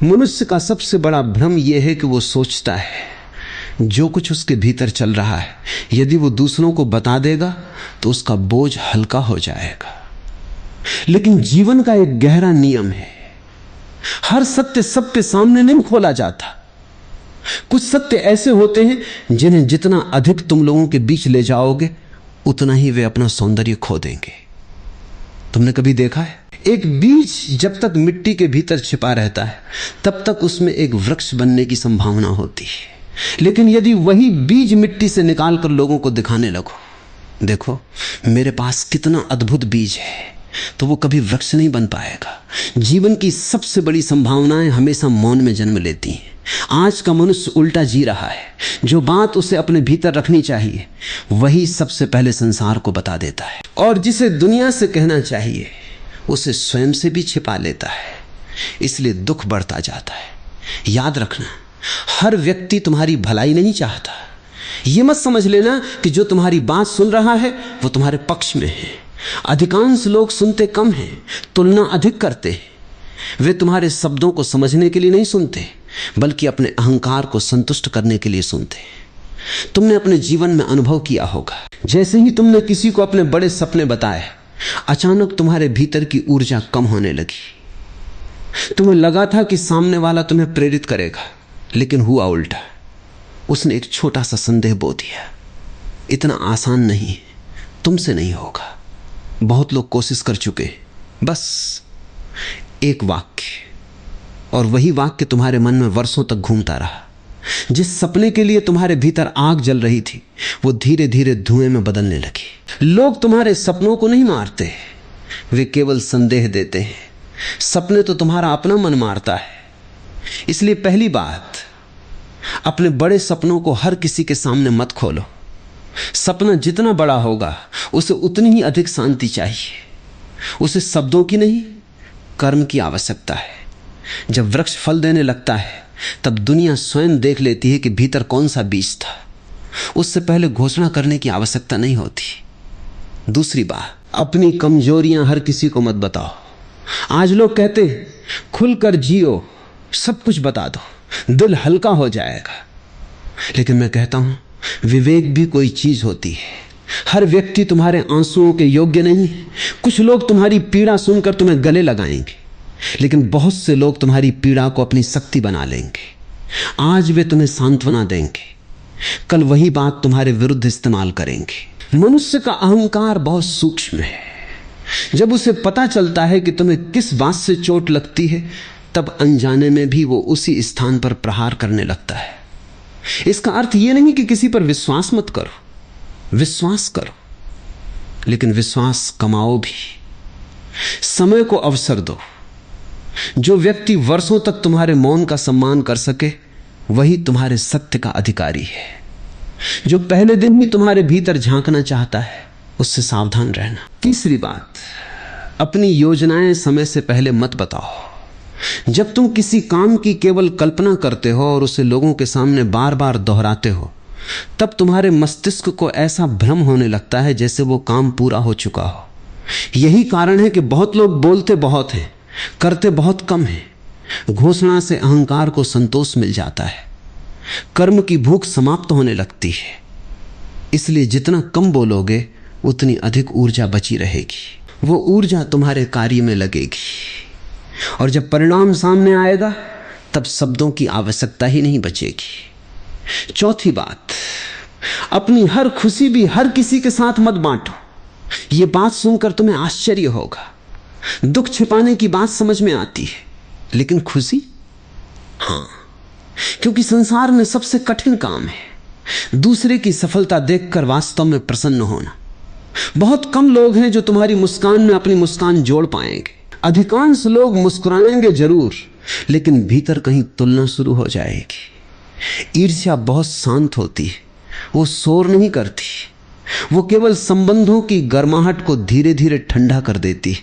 मनुष्य का सबसे बड़ा भ्रम यह है कि वो सोचता है जो कुछ उसके भीतर चल रहा है यदि वो दूसरों को बता देगा तो उसका बोझ हल्का हो जाएगा। लेकिन जीवन का एक गहरा नियम है, हर सत्य सबके सामने नहीं खोला जाता। कुछ सत्य ऐसे होते हैं जिन्हें जितना अधिक तुम लोगों के बीच ले जाओगे उतना ही वे अपना सौंदर्य खो देंगे। तुमने कभी देखा है, एक बीज जब तक मिट्टी के भीतर छिपा रहता है तब तक उसमें एक वृक्ष बनने की संभावना होती है। लेकिन यदि वही बीज मिट्टी से निकालकर लोगों को दिखाने लगो, देखो मेरे पास कितना अद्भुत बीज है, तो वो कभी वृक्ष नहीं बन पाएगा। जीवन की सबसे बड़ी संभावनाएं हमेशा मौन में जन्म लेती हैं। आज का मनुष्य उल्टा जी रहा है। जो बात उसे अपने भीतर रखनी चाहिए वही सबसे पहले संसार को बता देता है, और जिसे दुनिया से कहना चाहिए उसे स्वयं से भी छिपा लेता है। इसलिए दुख बढ़ता जाता है। याद रखना, हर व्यक्ति तुम्हारी भलाई नहीं चाहता। यह मत समझ लेना कि जो तुम्हारी बात सुन रहा है वो तुम्हारे पक्ष में है। अधिकांश लोग सुनते कम हैं, तुलना अधिक करते हैं। वे तुम्हारे शब्दों को समझने के लिए नहीं सुनते बल्कि अपने अहंकार को संतुष्ट करने के लिए सुनते हैं। तुमने अपने जीवन में अनुभव किया होगा, जैसे ही तुमने किसी को अपने बड़े सपने बताए अचानक तुम्हारे भीतर की ऊर्जा कम होने लगी। तुम्हें लगा था कि सामने वाला तुम्हें प्रेरित करेगा, लेकिन हुआ उल्टा। उसने एक छोटा सा संदेह बो दिया, इतना आसान नहीं, तुमसे नहीं होगा। बहुत लोग कोशिश कर चुके, बस एक वाक्य, और वही वाक्य तुम्हारे मन में वर्षों तक घूमता रहा। जिस सपने के लिए तुम्हारे भीतर आग जल रही थी वो धीरे धीरे धुएं में बदलने लगी। लोग तुम्हारे सपनों को नहीं मारते, वे केवल संदेह देते हैं। सपने तो तुम्हारा अपना मन मारता है। इसलिए पहली बात, अपने बड़े सपनों को हर किसी के सामने मत खोलो। सपना जितना बड़ा होगा उसे उतनी ही अधिक शांति चाहिए। उसे शब्दों की नहीं, कर्म की आवश्यकता है। जब वृक्ष फल देने लगता है तब दुनिया स्वयं देख लेती है कि भीतर कौन सा बीज था। उससे पहले घोषणा करने की आवश्यकता नहीं होती। दूसरी बात, अपनी कमजोरियां हर किसी को मत बताओ। आज लोग कहते हैं खुलकर जियो, सब कुछ बता दो, दिल हल्का हो जाएगा। लेकिन मैं कहता हूं विवेक भी कोई चीज होती है। हर व्यक्ति तुम्हारे आंसुओं के योग्य नहीं। कुछ लोग तुम्हारी पीड़ा सुनकर तुम्हें गले लगाएंगे, लेकिन बहुत से लोग तुम्हारी पीड़ा को अपनी शक्ति बना लेंगे। आज वे तुम्हें सांत्वना देंगे, कल वही बात तुम्हारे विरुद्ध इस्तेमाल करेंगे। मनुष्य का अहंकार बहुत सूक्ष्म है। जब उसे पता चलता है कि तुम्हें किस बात से चोट लगती है तब अनजाने में भी वो उसी स्थान पर प्रहार करने लगता है। इसका अर्थ यह नहीं कि किसी पर विश्वास मत करो, विश्वास करो, लेकिन विश्वास कमाओ भी। समय को अवसर दो। जो व्यक्ति वर्षों तक तुम्हारे मौन का सम्मान कर सके वही तुम्हारे सत्य का अधिकारी है। जो पहले दिन ही तुम्हारे भीतर झांकना चाहता है उससे सावधान रहना। तीसरी बात, अपनी योजनाएं समय से पहले मत बताओ। जब तुम किसी काम की केवल कल्पना करते हो और उसे लोगों के सामने बार बार दोहराते हो तब तुम्हारे मस्तिष्क को ऐसा भ्रम होने लगता है जैसे वो काम पूरा हो चुका हो। यही कारण है कि बहुत लोग बोलते बहुत हैं, करते बहुत कम हैं। घोषणा से अहंकार को संतोष मिल जाता है, कर्म की भूख समाप्त होने लगती है। इसलिए जितना कम बोलोगे उतनी अधिक ऊर्जा बची रहेगी। वो ऊर्जा तुम्हारे कार्य में लगेगी, और जब परिणाम सामने आएगा तब शब्दों की आवश्यकता ही नहीं बचेगी। चौथी बात, अपनी हर खुशी भी हर किसी के साथ मत बांटो। ये बात सुनकर तुम्हें आश्चर्य होगा। दुख छिपाने की बात समझ में आती है, लेकिन खुशी, हां, क्योंकि संसार में सबसे कठिन काम है दूसरे की सफलता देखकर वास्तव में प्रसन्न होना। बहुत कम लोग हैं जो तुम्हारी मुस्कान में अपनी मुस्कान जोड़ पाएंगे। अधिकांश लोग मुस्कुराएंगे जरूर, लेकिन भीतर कहीं तुलना शुरू हो जाएगी। ईर्ष्या बहुत शांत होती है, वो शोर नहीं करती, वो केवल संबंधों की गर्माहट को धीरे धीरे ठंडा कर देती है।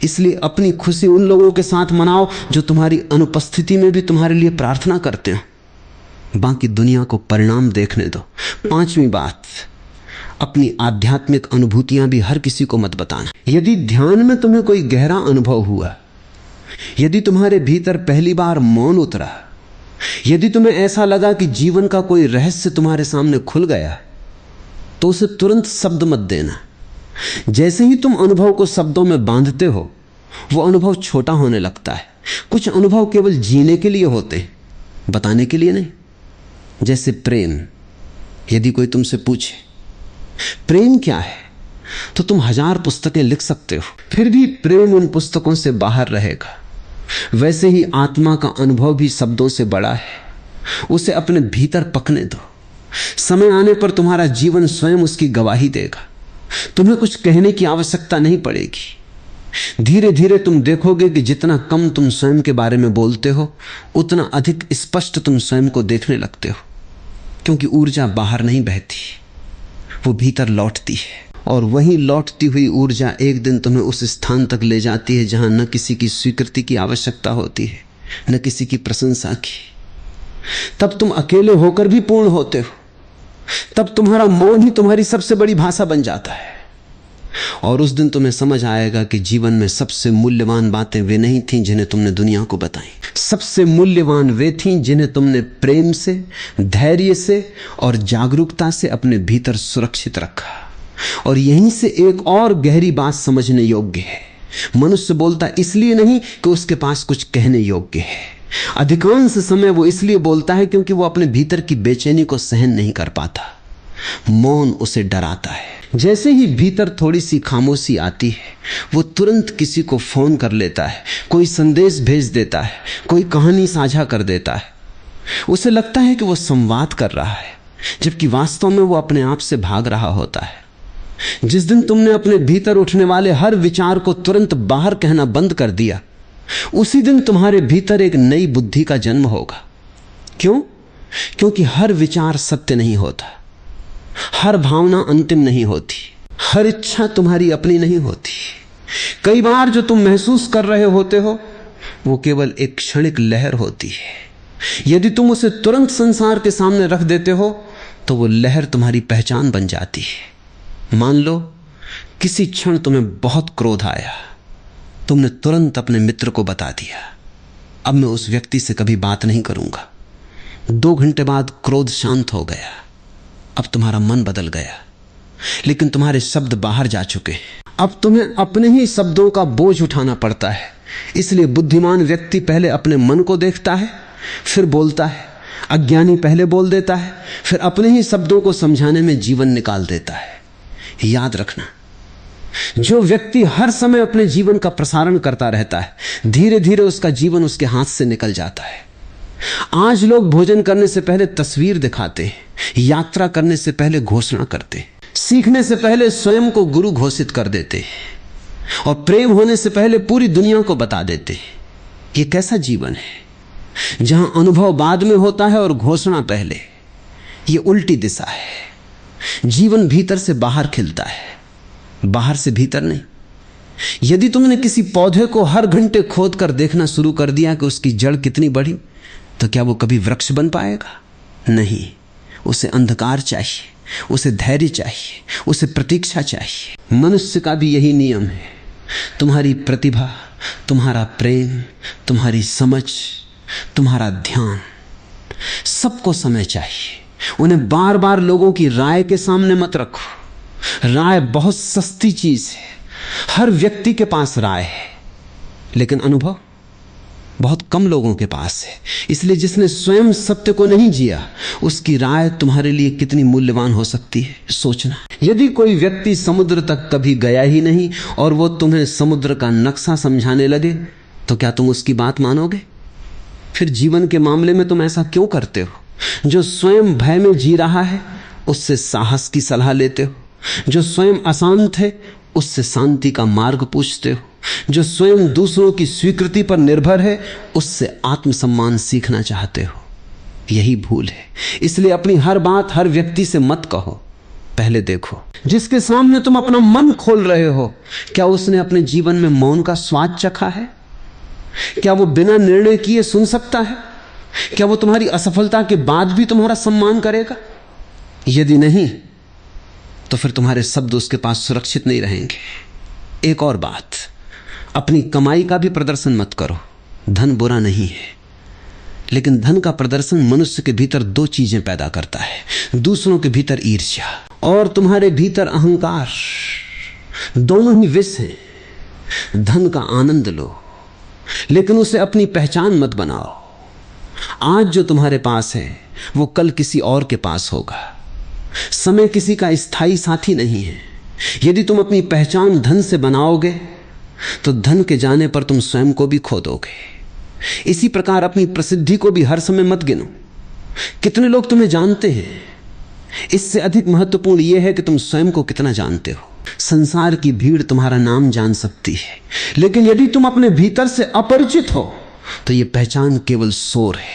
इसलिए अपनी खुशी उन लोगों के साथ मनाओ जो तुम्हारी अनुपस्थिति में भी तुम्हारे लिए प्रार्थना करते हो। बाकी दुनिया को परिणाम देखने दो। पांचवी बात, अपनी आध्यात्मिक अनुभूतियां भी हर किसी को मत बताना। यदि ध्यान में तुम्हें कोई गहरा अनुभव हुआ यदि तुम्हारे भीतर पहली बार मौन उतरा, यदि तुम्हें ऐसा लगा कि जीवन का कोई रहस्य तुम्हारे सामने खुल गया, तो उसे तुरंत शब्द मत देना। जैसे ही तुम अनुभव को शब्दों में बांधते हो, वो अनुभव छोटा होने लगता है। कुछ अनुभव केवल जीने के लिए होते हैं, बताने के लिए नहीं। जैसे प्रेम, यदि कोई तुमसे पूछे प्रेम क्या है, तो तुम 1000 पुस्तकें लिख सकते हो, फिर भी प्रेम उन पुस्तकों से बाहर रहेगा। वैसे ही आत्मा का अनुभव भी शब्दों से बड़ा है। उसे अपने भीतर पकने दो। समय आने पर तुम्हारा जीवन स्वयं उसकी गवाही देगा। तुम्हें कुछ कहने की आवश्यकता नहीं पड़ेगी। धीरे धीरे तुम देखोगे कि जितना कम तुम स्वयं के बारे में बोलते हो, उतना अधिक स्पष्ट तुम स्वयं को देखने लगते हो। क्योंकि ऊर्जा बाहर नहीं बहती, वो भीतर लौटती है। और वही लौटती हुई ऊर्जा एक दिन तुम्हें उस स्थान तक ले जाती है जहां न किसी की स्वीकृति की आवश्यकता होती है, न किसी की प्रशंसा की। तब तुम अकेले होकर भी पूर्ण होते हो। तब तुम्हारा मौन ही तुम्हारी सबसे बड़ी भाषा बन जाता है। और उस दिन तुम्हें समझ आएगा कि जीवन में सबसे मूल्यवान बातें वे नहीं थीं जिन्हें तुमने दुनिया को बताई। सबसे मूल्यवान वे थीं जिन्हें तुमने प्रेम से, धैर्य से और जागरूकता से अपने भीतर सुरक्षित रखा। और यहीं से एक और गहरी बात समझने योग्य है। मनुष्य बोलता इसलिए नहीं कि उसके पास कुछ कहने योग्य है। अधिकांश समय वो इसलिए बोलता है क्योंकि वो अपने भीतर की बेचैनी को सहन नहीं कर पाता। मौन उसे डराता है। जैसे ही भीतर थोड़ी सी खामोशी आती है, वो तुरंत किसी को फोन कर लेता है, कोई संदेश भेज देता है, कोई कहानी साझा कर देता है। उसे लगता है कि वो संवाद कर रहा है, जबकि वास्तव में वो अपने आप से भाग रहा होता है। जिस दिन तुमने अपने भीतर उठने वाले हर विचार को तुरंत बाहर कहना बंद कर दिया, उसी दिन तुम्हारे भीतर एक नई बुद्धि का जन्म होगा। क्यों? क्योंकि हर विचार सत्य नहीं होता, हर भावना अंतिम नहीं होती, हर इच्छा तुम्हारी अपनी नहीं होती। कई बार जो तुम महसूस कर रहे होते हो वो केवल एक क्षणिक लहर होती है। यदि तुम उसे तुरंत संसार के सामने रख देते हो तो वो लहर तुम्हारी पहचान बन जाती है। मान लो किसी क्षण तुम्हें बहुत क्रोध आया, तुमने तुरंत अपने मित्र को बता दिया, अब मैं उस व्यक्ति से कभी बात नहीं करूंगा। 2 घंटे बाद क्रोध शांत हो गया, अब तुम्हारा मन बदल गया, लेकिन तुम्हारे शब्द बाहर जा चुके। अब तुम्हें अपने ही शब्दों का बोझ उठाना पड़ता है। इसलिए बुद्धिमान व्यक्ति पहले अपने मन को देखता है, फिर बोलता है। अज्ञानी पहले बोल देता है, फिर अपने ही शब्दों को समझाने में जीवन निकाल देता है। याद रखना, जो व्यक्ति हर समय अपने जीवन का प्रसारण करता रहता है, धीरे धीरे उसका जीवन उसके हाथ से निकल जाता है। आज लोग भोजन करने से पहले तस्वीर दिखाते हैं, यात्रा करने से पहले घोषणा करते हैं, सीखने से पहले स्वयं को गुरु घोषित कर देते हैं, और प्रेम होने से पहले पूरी दुनिया को बता देते हैं। ये कैसा जीवन है जहां अनुभव बाद में होता है और घोषणा पहले? ये उल्टी दिशा है। जीवन भीतर से बाहर खिलता है, बाहर से भीतर नहीं। यदि तुमने किसी पौधे को हर घंटे खोद कर देखना शुरू कर दिया कि उसकी जड़ कितनी बड़ी, तो क्या वो कभी वृक्ष बन पाएगा? नहीं। उसे अंधकार चाहिए, उसे धैर्य चाहिए, उसे प्रतीक्षा चाहिए। मनुष्य का भी यही नियम है। तुम्हारी प्रतिभा, तुम्हारा प्रेम, तुम्हारी समझ, तुम्हारा ध्यान, सबको समय चाहिए। उन्हें बार बार लोगों की राय के सामने मत रखो। राय बहुत सस्ती चीज है। हर व्यक्ति के पास राय है, लेकिन अनुभव बहुत कम लोगों के पास है। इसलिए जिसने स्वयं सत्य को नहीं जिया, उसकी राय तुम्हारे लिए कितनी मूल्यवान हो सकती है, सोचना। यदि कोई व्यक्ति समुद्र तक कभी गया ही नहीं और वो तुम्हें समुद्र का नक्शा समझाने लगे, तो क्या तुम उसकी बात मानोगे? फिर जीवन के मामले में तुम ऐसा क्यों करते हो? जो स्वयं भय में जी रहा है, उससे साहस की सलाह लेते हो। जो स्वयं अशांत है, उससे शांति का मार्ग पूछते हो। जो स्वयं दूसरों की स्वीकृति पर निर्भर है, उससे आत्मसम्मान सीखना चाहते हो। यही भूल है। इसलिए अपनी हर बात हर व्यक्ति से मत कहो, पहले देखो। जिसके सामने तुम अपना मन खोल रहे हो, क्या उसने अपने जीवन में मौन का स्वाद चखा है? क्या वो बिना निर्णय किए सुन सकता है? क्या वो तुम्हारी असफलता के बाद भी तुम्हारा सम्मान करेगा? यदि नहीं, तो फिर तुम्हारे शब्द उसके पास सुरक्षित नहीं रहेंगे। एक और बात, अपनी कमाई का भी प्रदर्शन मत करो। धन बुरा नहीं है, लेकिन धन का प्रदर्शन मनुष्य के भीतर दो चीजें पैदा करता है, दूसरों के भीतर ईर्ष्या और तुम्हारे भीतर अहंकार। दोनों ही विष हैं। धन का आनंद लो, लेकिन उसे अपनी पहचान मत बनाओ। आज जो तुम्हारे पास है वो कल किसी और के पास होगा। समय किसी का स्थायी साथी नहीं है। यदि तुम अपनी पहचान धन से बनाओगे तो धन के जाने पर तुम स्वयं को भी खो दोगे। इसी प्रकार अपनी प्रसिद्धि को भी हर समय मत गिनो। कितने लोग तुम्हें जानते हैं, इससे अधिक महत्वपूर्ण यह है कि तुम स्वयं को कितना जानते हो। संसार की भीड़ तुम्हारा नाम जान सकती है, लेकिन यदि तुम अपने भीतर से अपरिचित हो तो यह पहचान केवल शोर है,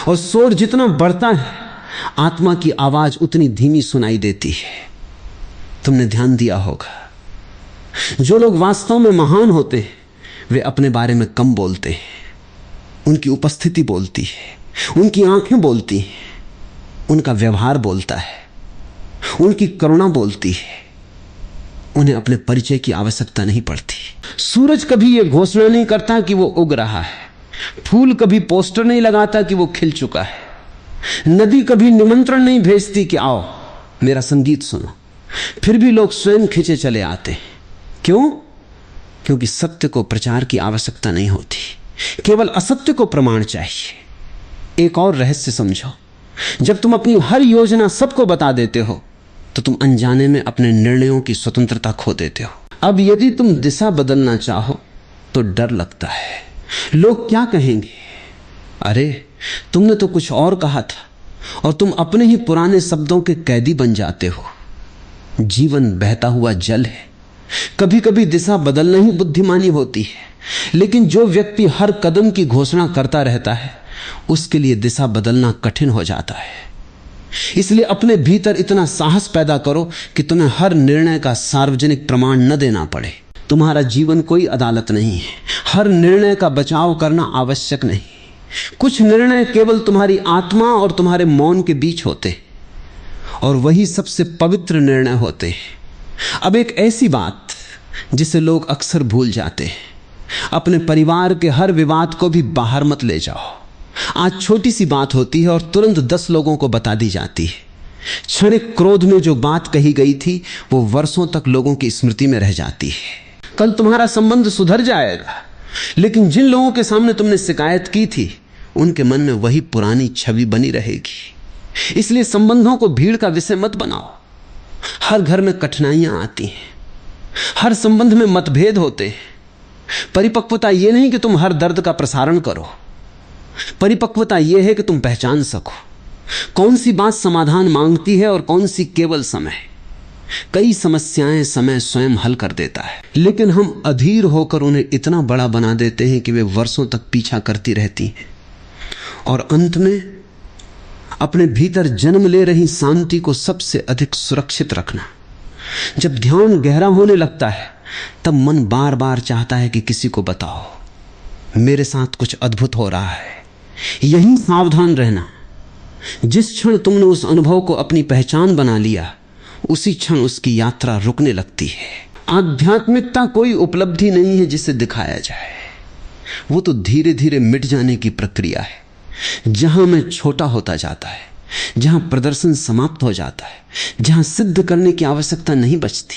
और शोर जितना बढ़ता है आत्मा की आवाज उतनी धीमी सुनाई देती है। तुमने ध्यान दिया होगा, जो लोग वास्तव में महान होते हैं वे अपने बारे में कम बोलते हैं। उनकी उपस्थिति बोलती है, उनकी आंखें बोलती हैं, उनका व्यवहार बोलता है, उनकी करुणा बोलती है। उन्हें अपने परिचय की आवश्यकता नहीं पड़ती। सूरज कभी यह घोषणा नहीं करता कि वो उग रहा है, फूल कभी पोस्टर नहीं लगाता कि वो खिल चुका है, नदी कभी निमंत्रण नहीं भेजती कि आओ मेरा संगीत सुनो। फिर भी लोग स्वयं खिंचे चले आते हैं। क्यों? क्योंकि सत्य को प्रचार की आवश्यकता नहीं होती, केवल असत्य को प्रमाण चाहिए। एक और रहस्य समझो, जब तुम अपनी हर योजना सबको बता देते हो तो तुम अनजाने में अपने निर्णयों की स्वतंत्रता खो देते हो। अब यदि तुम दिशा बदलना चाहो तो डर लगता है, लोग क्या कहेंगे। अरे तुमने तो कुछ और कहा था और तुम अपने ही पुराने शब्दों के कैदी बन जाते हो। जीवन बहता हुआ जल है, कभी कभी दिशा बदलना ही बुद्धिमानी होती है, लेकिन जो व्यक्ति हर कदम की घोषणा करता रहता है उसके लिए दिशा बदलना कठिन हो जाता है। इसलिए अपने भीतर इतना साहस पैदा करो कि तुम्हें हर निर्णय का सार्वजनिक प्रमाण न देना पड़े। तुम्हारा जीवन कोई अदालत नहीं है, हर निर्णय का बचाव करना आवश्यक नहीं। कुछ निर्णय केवल तुम्हारी आत्मा और तुम्हारे मौन के बीच होते और वही सबसे पवित्र निर्णय होते हैं। अब एक ऐसी बात जिसे लोग अक्सर भूल जाते हैं, अपने परिवार के हर विवाद को भी बाहर मत ले जाओ। आज छोटी सी बात होती है और तुरंत 10 लोगों को बता दी जाती है। क्षणिक क्रोध में जो बात कही गई थी वो वर्षों तक लोगों की स्मृति में रह जाती है। कल तुम्हारा संबंध सुधर जाएगा, लेकिन जिन लोगों के सामने तुमने शिकायत की थी उनके मन में वही पुरानी छवि बनी रहेगी। इसलिए संबंधों को भीड़ का विषय मत बनाओ। हर घर में कठिनाइयां आती हैं, हर संबंध में मतभेद होते हैं। परिपक्वता यह नहीं कि तुम हर दर्द का प्रसारण करो, परिपक्वता यह है कि तुम पहचान सको कौन सी बात समाधान मांगती है और कौन सी केवल समय। कई समस्याएं समय स्वयं हल कर देता है, लेकिन हम अधीर होकर उन्हें इतना बड़ा बना देते हैं कि वे वर्षों तक पीछा करती रहती हैं और अंत में अपने भीतर जन्म ले रही शांति को सबसे अधिक सुरक्षित रखना। जब ध्यान गहरा होने लगता है तब मन बार बार चाहता है कि किसी को बताओ मेरे साथ कुछ अद्भुत हो रहा है। यही सावधान रहना, जिस क्षण तुमने उस अनुभव को अपनी पहचान बना लिया उसी क्षण उसकी यात्रा रुकने लगती है। आध्यात्मिकता कोई उपलब्धि नहीं है जिसे दिखाया जाए, वो तो धीरे धीरे मिट जाने की प्रक्रिया है। जहां मैं छोटा होता जाता है, जहां प्रदर्शन समाप्त हो जाता है, जहां सिद्ध करने की आवश्यकता नहीं बचती,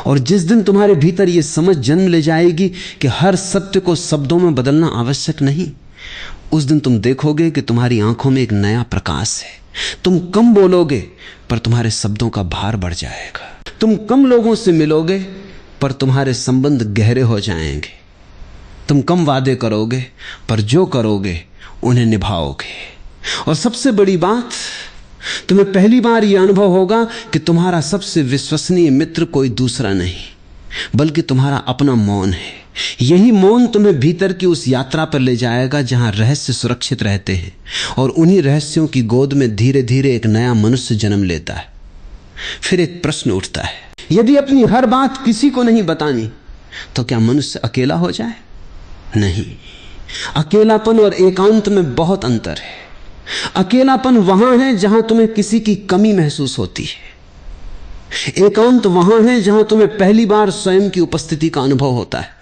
और जिस दिन तुम्हारे भीतर यह समझ जन्म ले जाएगी कि हर सत्य को शब्दों में बदलना आवश्यक नहीं, उस दिन तुम देखोगे कि तुम्हारी आंखों में एक नया प्रकाश है। तुम कम बोलोगे पर तुम्हारे शब्दों का भार बढ़ जाएगा। तुम कम लोगों से मिलोगे पर तुम्हारे संबंध गहरे हो जाएंगे। तुम कम वादे करोगे पर जो करोगे उन्हें निभाओगे। और सबसे बड़ी बात, तुम्हें पहली बार यह अनुभव होगा कि तुम्हारा सबसे विश्वसनीय मित्र कोई दूसरा नहीं बल्कि तुम्हारा अपना मौन है। यही मौन तुम्हें भीतर की उस यात्रा पर ले जाएगा जहां रहस्य सुरक्षित रहते हैं, और उन्हीं रहस्यों की गोद में धीरे धीरे एक नया मनुष्य जन्म लेता है। फिर एक प्रश्न उठता है, यदि अपनी हर बात किसी को नहीं बतानी तो क्या मनुष्य अकेला हो जाए? नहीं, अकेलापन और एकांत में बहुत अंतर है। अकेलापन वहां है जहां तुम्हें किसी की कमी महसूस होती है, एकांत वहां है जहां तुम्हें पहली बार स्वयं की उपस्थिति का अनुभव होता है।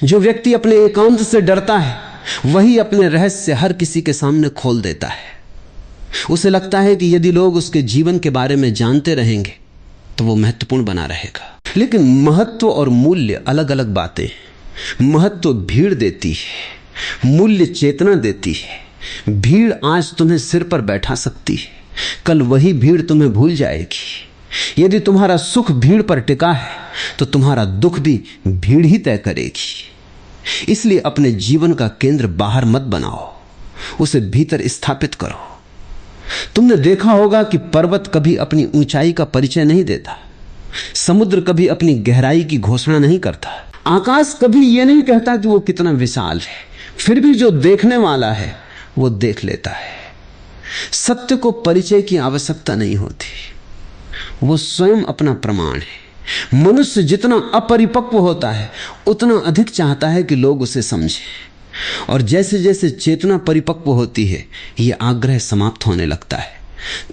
जो व्यक्ति अपने एकांत से डरता है वही अपने रहस्य हर किसी के सामने खोल देता है। उसे लगता है कि यदि लोग उसके जीवन के बारे में जानते रहेंगे तो वो महत्वपूर्ण बना रहेगा। लेकिन महत्व और मूल्य अलग अलग बातें हैं। महत्व भीड़ देती है, मूल्य चेतना देती है। भीड़ आज तुम्हें सिर पर बैठा सकती है, कल वही भीड़ तुम्हें भूल जाएगी। यदि तुम्हारा सुख भीड़ पर टिका है तो तुम्हारा दुख भी भीड़ ही तय करेगी। इसलिए अपने जीवन का केंद्र बाहर मत बनाओ, उसे भीतर स्थापित करो। तुमने देखा होगा कि पर्वत कभी अपनी ऊंचाई का परिचय नहीं देता, समुद्र कभी अपनी गहराई की घोषणा नहीं करता, आकाश कभी यह नहीं कहता कि वो कितना विशाल है। फिर भी जो देखने वाला है वो देख लेता है। सत्य को परिचय की आवश्यकता नहीं होती, वो स्वयं अपना प्रमाण है। मनुष्य जितना अपरिपक्व होता है उतना अधिक चाहता है कि लोग उसे समझें, और जैसे जैसे चेतना परिपक्व होती है यह आग्रह समाप्त होने लगता है।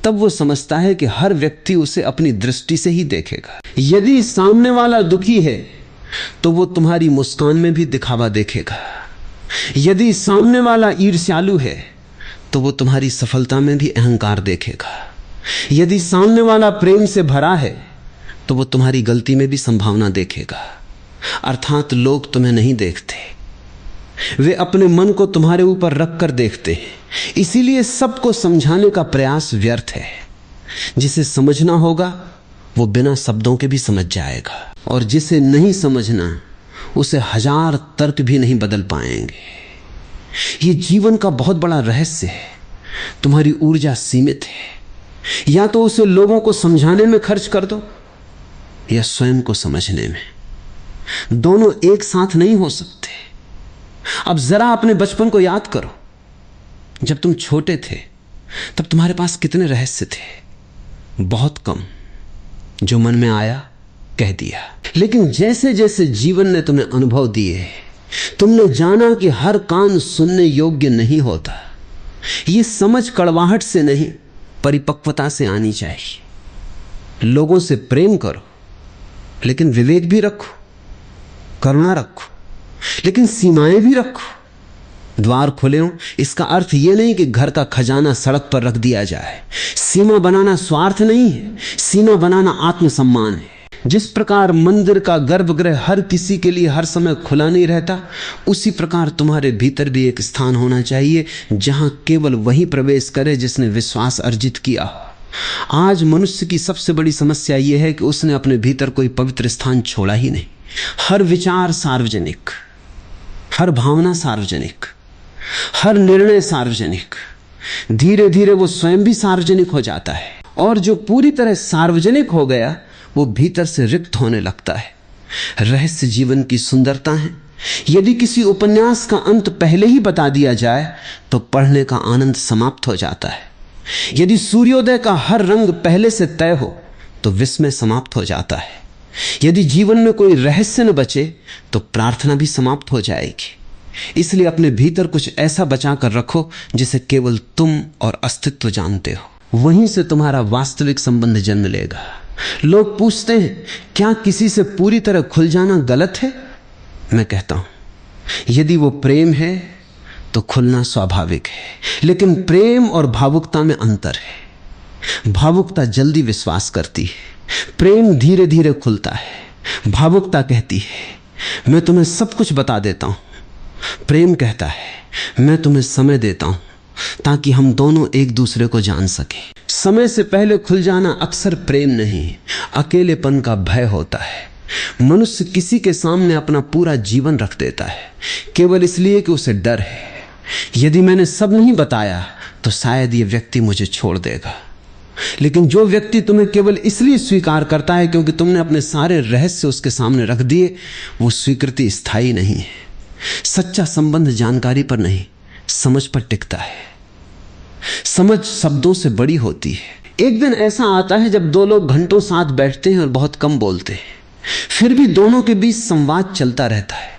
तब वो समझता है कि हर व्यक्ति उसे अपनी दृष्टि से ही देखेगा। यदि सामने वाला दुखी है तो वो तुम्हारी मुस्कान में भी दिखावा देखेगा। यदि सामने वाला ईर्ष्यालु है तो वो तुम्हारी सफलता में भी अहंकार देखेगा। यदि सामने वाला प्रेम से भरा है तो वो तुम्हारी गलती में भी संभावना देखेगा। अर्थात लोग तुम्हें नहीं देखते, वे अपने मन को तुम्हारे ऊपर रख कर देखते हैं। इसीलिए सबको समझाने का प्रयास व्यर्थ है। जिसे समझना होगा वो बिना शब्दों के भी समझ जाएगा, और जिसे नहीं समझना उसे हजार तर्क भी नहीं बदल पाएंगे। ये जीवन का बहुत बड़ा रहस्य है। तुम्हारी ऊर्जा सीमित है, या तो उसे लोगों को समझाने में खर्च कर दो या स्वयं को समझने में। दोनों एक साथ नहीं हो सकते। अब जरा अपने बचपन को याद करो। जब तुम छोटे थे तब तुम्हारे पास कितने रहस्य थे? बहुत कम। जो मन में आया कह दिया। लेकिन जैसे जैसे जीवन ने तुम्हें अनुभव दिए, तुमने जाना कि हर कान सुनने योग्य नहीं होता। ये समझ कड़वाहट से नहीं, परिपक्वता से आनी चाहिए। लोगों से प्रेम करो, लेकिन विवेक भी रखो, करुणा रखो, लेकिन सीमाएं भी रखो। द्वार खुले हों इसका अर्थ यह नहीं कि घर का खजाना सड़क पर रख दिया जाए। सीमा बनाना स्वार्थ नहीं है, सीमा बनाना आत्मसम्मान है। जिस प्रकार मंदिर का गर्भगृह हर किसी के लिए हर समय खुला नहीं रहता, उसी प्रकार तुम्हारे भीतर भी एक स्थान होना चाहिए जहां केवल वही प्रवेश करे जिसने विश्वास अर्जित किया। आज मनुष्य की सबसे बड़ी समस्या यह है कि उसने अपने भीतर कोई पवित्र स्थान छोड़ा ही नहीं। हर विचार सार्वजनिक, हर भावना सार्वजनिक, हर निर्णय सार्वजनिक। धीरे धीरे वो स्वयं भी सार्वजनिक हो जाता है, और जो पूरी तरह सार्वजनिक हो गया वो भीतर से रिक्त होने लगता है। रहस्य जीवन की सुंदरता है। यदि किसी उपन्यास का अंत पहले ही बता दिया जाए तो पढ़ने का आनंद समाप्त हो जाता है। यदि सूर्योदय का हर रंग पहले से तय हो तो विस्मय समाप्त हो जाता है। यदि जीवन में कोई रहस्य न बचे तो प्रार्थना भी समाप्त हो जाएगी। इसलिए अपने भीतर कुछ ऐसा बचा कर रखो जिसे केवल तुम और अस्तित्व जानते हो। वहीं से तुम्हारा वास्तविक संबंध जन्म लेगा। लोग पूछते हैं क्या किसी से पूरी तरह खुल जाना गलत है? मैं कहता हूं यदि वो प्रेम है तो खुलना स्वाभाविक है, लेकिन प्रेम और भावुकता में अंतर है। भावुकता जल्दी विश्वास करती है, प्रेम धीरे धीरे खुलता है। भावुकता कहती है मैं तुम्हें सब कुछ बता देता हूं, प्रेम कहता है मैं तुम्हें समय देता हूं ताकि हम दोनों एक दूसरे को जान सकें। समय से पहले खुल जाना अक्सर प्रेम नहीं, अकेलेपन का भय होता है। मनुष्य किसी के सामने अपना पूरा जीवन रख देता है केवल इसलिए कि उसे डर है, यदि मैंने सब नहीं बताया तो शायद ये व्यक्ति मुझे छोड़ देगा। लेकिन जो व्यक्ति तुम्हें केवल इसलिए स्वीकार करता है क्योंकि तुमने अपने सारे रहस्य उसके सामने रख दिए, वो स्वीकृति स्थायी नहीं है। सच्चा संबंध जानकारी पर नहीं, समझ पर टिकता है। समझ शब्दों से बड़ी होती है। एक दिन ऐसा आता है जब दो लोग घंटों साथ बैठते हैं और बहुत कम बोलते हैं, फिर भी दोनों के बीच संवाद चलता रहता है।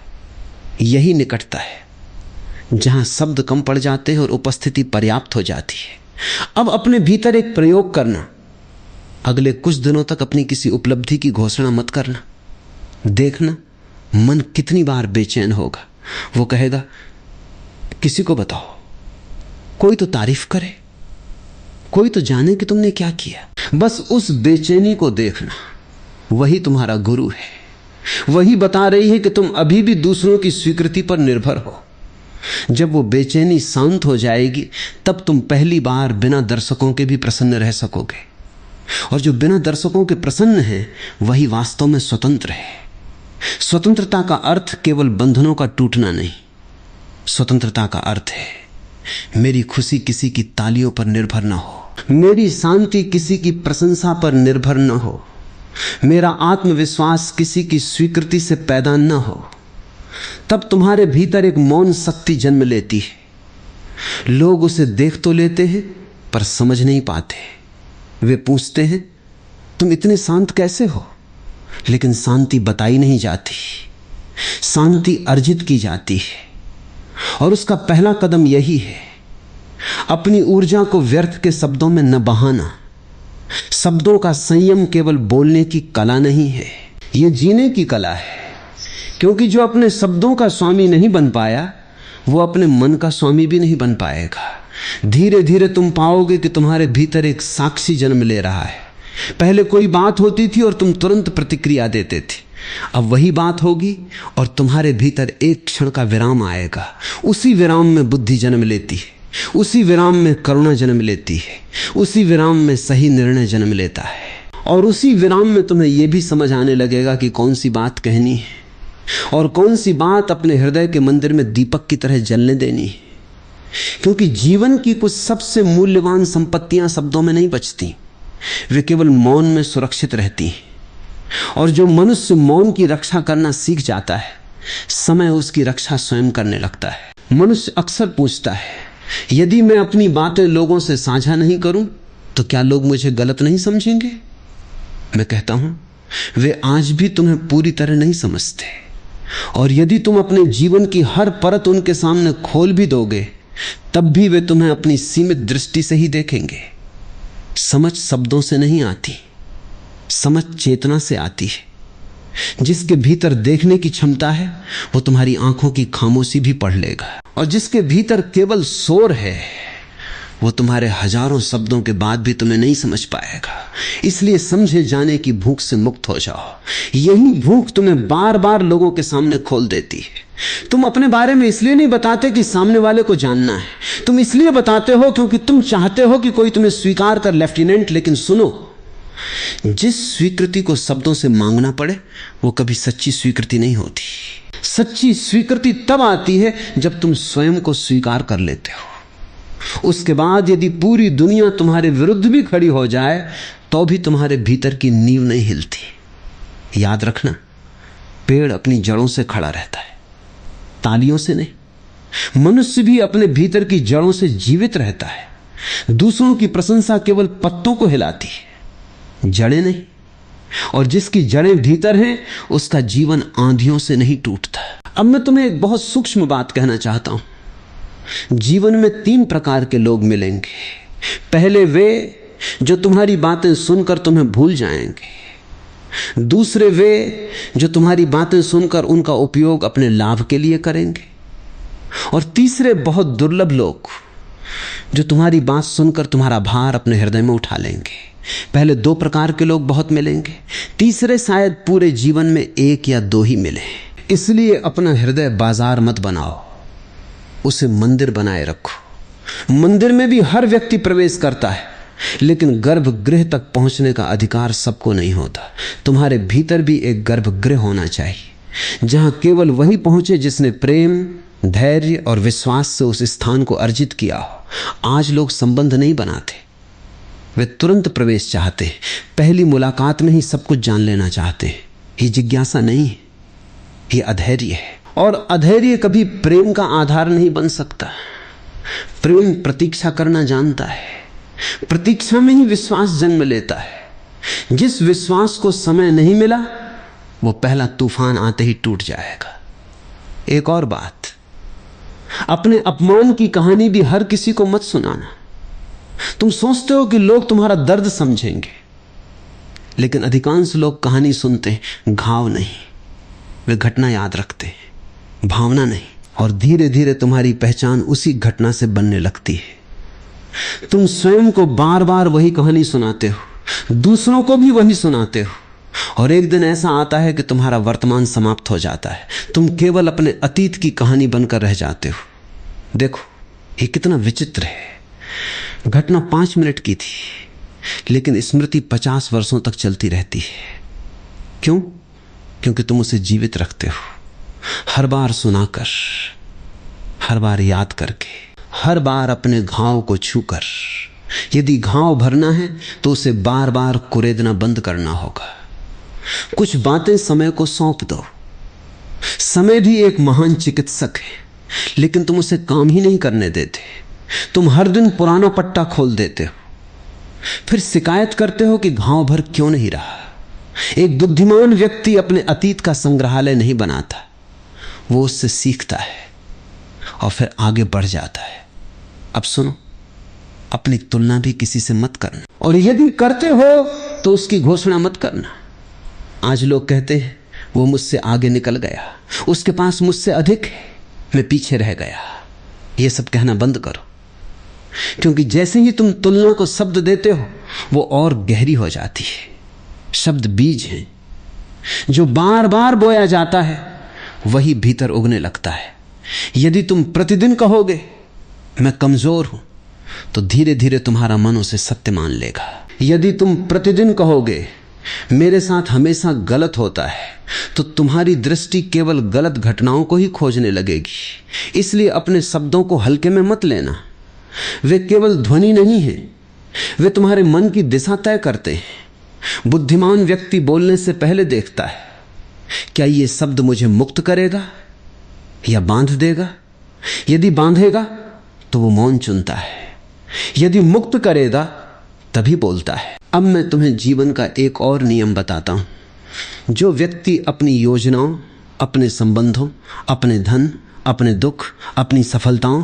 यही निकटता है जहां शब्द कम पड़ जाते हैं और उपस्थिति पर्याप्त हो जाती है। अब अपने भीतर एक प्रयोग करना। अगले कुछ दिनों तक अपनी किसी उपलब्धि की घोषणा मत करना। देखना मन कितनी बार बेचैन होगा। वो कहेगा किसी को बताओ, कोई तो तारीफ करे, कोई तो जाने कि तुमने क्या किया। बस उस बेचैनी को देखना, वही तुम्हारा गुरु है। वही बता रही है कि तुम अभी भी दूसरों की स्वीकृति पर निर्भर हो। जब वो बेचैनी शांत हो जाएगी, तब तुम पहली बार बिना दर्शकों के भी प्रसन्न रह सकोगे। और जो बिना दर्शकों के प्रसन्न है, वही वास्तव में स्वतंत्र है। स्वतंत्रता का अर्थ केवल बंधनों का टूटना नहीं। स्वतंत्रता का अर्थ है मेरी खुशी किसी की तालियों पर निर्भर न हो, मेरी शांति किसी की प्रशंसा पर निर्भर न हो, मेरा आत्मविश्वास किसी की स्वीकृति से पैदा न हो। तब तुम्हारे भीतर एक मौन शक्ति जन्म लेती है। लोग उसे देख तो लेते हैं पर समझ नहीं पाते। वे पूछते हैं तुम इतने शांत कैसे हो, लेकिन शांति बताई नहीं जाती, शांति अर्जित की जाती है। और उसका पहला कदम यही है, अपनी ऊर्जा को व्यर्थ के शब्दों में न बहाना। शब्दों का संयम केवल बोलने की कला नहीं है, यह जीने की कला है। क्योंकि जो अपने शब्दों का स्वामी नहीं बन पाया, वो अपने मन का स्वामी भी नहीं बन पाएगा। धीरे धीरे तुम पाओगे कि तुम्हारे भीतर एक साक्षी जन्म ले रहा है। पहले कोई बात होती थी और तुम तुरंत प्रतिक्रिया देते थे, अब वही बात होगी और तुम्हारे भीतर एक क्षण का विराम आएगा। उसी विराम में बुद्धि जन्म लेती है, उसी विराम में करुणा जन्म लेती है, उसी विराम में सही निर्णय जन्म लेता है। और उसी विराम में तुम्हें यह भी समझ आने लगेगा कि कौन सी बात कहनी है और कौन सी बात अपने हृदय के मंदिर में दीपक की तरह जलने देनी है। क्योंकि जीवन की कुछ सबसे मूल्यवान संपत्तियां शब्दों में नहीं बचती, वे केवल मौन में सुरक्षित रहती हैं। और जो मनुष्य मौन की रक्षा करना सीख जाता है, समय उसकी रक्षा स्वयं करने लगता है। मनुष्य अक्सर पूछता है, यदि मैं अपनी बातें लोगों से साझा नहीं करूं तो क्या लोग मुझे गलत नहीं समझेंगे? मैं कहता हूं, वे आज भी तुम्हें पूरी तरह नहीं समझते। और यदि तुम अपने जीवन की हर परत उनके सामने खोल भी दोगे, तब भी वे तुम्हें अपनी सीमित दृष्टि से ही देखेंगे। समझ शब्दों से नहीं आती, समझ चेतना से आती है। जिसके भीतर देखने की क्षमता है, वो तुम्हारी आंखों की खामोशी भी पढ़ लेगा। और जिसके भीतर केवल शोर है, वो तुम्हारे हजारों शब्दों के बाद भी तुम्हें नहीं समझ पाएगा। इसलिए समझे जाने की भूख से मुक्त हो जाओ। यही भूख तुम्हें बार बार लोगों के सामने खोल देती है। तुम अपने बारे में इसलिए नहीं बताते कि सामने वाले को जानना है, तुम इसलिए बताते हो क्योंकि तुम चाहते हो कि कोई तुम्हें स्वीकार कर लेफ्टिनेंट। लेकिन सुनो, जिस स्वीकृति को शब्दों से मांगना पड़े, वो कभी सच्ची स्वीकृति नहीं होती। सच्ची स्वीकृति तब आती है जब तुम स्वयं को स्वीकार कर लेते हो। उसके बाद यदि पूरी दुनिया तुम्हारे विरुद्ध भी खड़ी हो जाए, तो भी तुम्हारे भीतर की नींव नहीं हिलती। याद रखना, पेड़ अपनी जड़ों से खड़ा रहता है, तालियों से नहीं। मनुष्य भी अपने भीतर की जड़ों से जीवित रहता है। दूसरों की प्रशंसा केवल पत्तों को हिलाती है, जड़ें नहीं। और जिसकी जड़ें भीतर हैं, उसका जीवन आंधियों से नहीं टूटता। अब मैं तुम्हें एक बहुत सूक्ष्म बात कहना चाहता हूं। जीवन में 3 प्रकार के लोग मिलेंगे। पहले वे जो तुम्हारी बातें सुनकर तुम्हें भूल जाएंगे। दूसरे वे जो तुम्हारी बातें सुनकर उनका उपयोग अपने लाभ के लिए करेंगे। और तीसरे बहुत दुर्लभ लोग जो तुम्हारी बात सुनकर तुम्हारा भार अपने हृदय में उठा लेंगे। पहले 2 प्रकार के लोग बहुत मिलेंगे, तीसरे शायद पूरे जीवन में 1 या 2 ही मिले। इसलिए अपना हृदय बाजार मत बनाओ, उसे मंदिर बनाए रखो। मंदिर में भी हर व्यक्ति प्रवेश करता है, लेकिन गर्भगृह तक पहुंचने का अधिकार सबको नहीं होता। तुम्हारे भीतर भी एक गर्भगृह होना चाहिए, जहां केवल वही पहुंचे जिसने प्रेम, धैर्य और विश्वास से उस स्थान को अर्जित किया हो। आज लोग संबंध नहीं बनाते, वे तुरंत प्रवेश चाहते हैं। पहली मुलाकात में ही सब कुछ जान लेना चाहते हैं। ये जिज्ञासा नहीं है, ये अधैर्य है। और अधैर्य कभी प्रेम का आधार नहीं बन सकता। प्रेम प्रतीक्षा करना जानता है, प्रतीक्षा में ही विश्वास जन्म लेता है। जिस विश्वास को समय नहीं मिला, वो पहला तूफान आते ही टूट जाएगा। एक और बात, अपने अपमान की कहानी भी हर किसी को मत सुनाना। तुम सोचते हो कि लोग तुम्हारा दर्द समझेंगे, लेकिन अधिकांश लोग कहानी सुनते हैं, घाव नहीं। वे घटना याद रखते हैं, भावना नहीं। और धीरे धीरे तुम्हारी पहचान उसी घटना से बनने लगती है। तुम स्वयं को बार बार वही कहानी सुनाते हो, दूसरों को भी वही सुनाते हो, और एक दिन ऐसा आता है कि तुम्हारा वर्तमान समाप्त हो जाता है। तुम केवल अपने अतीत की कहानी बनकर रह जाते हो। देखो ये कितना विचित्र है। घटना 5 मिनट की थी, लेकिन स्मृति 50 वर्षों तक चलती रहती है। क्यों? क्योंकि तुम उसे जीवित रखते हो, हर बार सुनाकर, हर बार याद करके, हर बार अपने घाव को छूकर। यदि घाव भरना है तो उसे बार बार कुरेदना बंद करना होगा। कुछ बातें समय को सौंप दो। समय भी एक महान चिकित्सक है, लेकिन तुम उसे काम ही नहीं करने देते। तुम हर दिन पुराना पट्टा खोल देते हो, फिर शिकायत करते हो कि घाव भर क्यों नहीं रहा। एक बुद्धिमान व्यक्ति अपने अतीत का संग्रहालय नहीं बनाता, वो उससे सीखता है और फिर आगे बढ़ जाता है। अब सुनो, अपनी तुलना भी किसी से मत करना, और यदि करते हो तो उसकी घोषणा मत करना। आज लोग कहते हैं वो मुझसे आगे निकल गया, उसके पास मुझसे अधिक है, मैं पीछे रह गया। ये सब कहना बंद करो, क्योंकि जैसे ही तुम तुलना को शब्द देते हो वो और गहरी हो जाती है। शब्द बीज हैं, जो बार बार बोया जाता है वही भीतर उगने लगता है। यदि तुम प्रतिदिन कहोगे मैं कमजोर हूं, तो धीरे धीरे तुम्हारा मन उसे सत्य मान लेगा। यदि तुम प्रतिदिन कहोगे मेरे साथ हमेशा गलत होता है, तो तुम्हारी दृष्टि केवल गलत घटनाओं को ही खोजने लगेगी। इसलिए अपने शब्दों को हल्के में मत लेना। वे केवल ध्वनि नहीं है, वे तुम्हारे मन की दिशा तय करते हैं। बुद्धिमान व्यक्ति बोलने से पहले देखता है, क्या ये शब्द मुझे मुक्त करेगा या बांध देगा। यदि बांधेगा तो वो मौन चुनता है, यदि मुक्त करेगा तभी बोलता है। अब मैं तुम्हें जीवन का एक और नियम बताता हूं। जो व्यक्ति अपनी योजनाओं, अपने संबंधों, अपने धन, अपने दुख, अपनी सफलताओं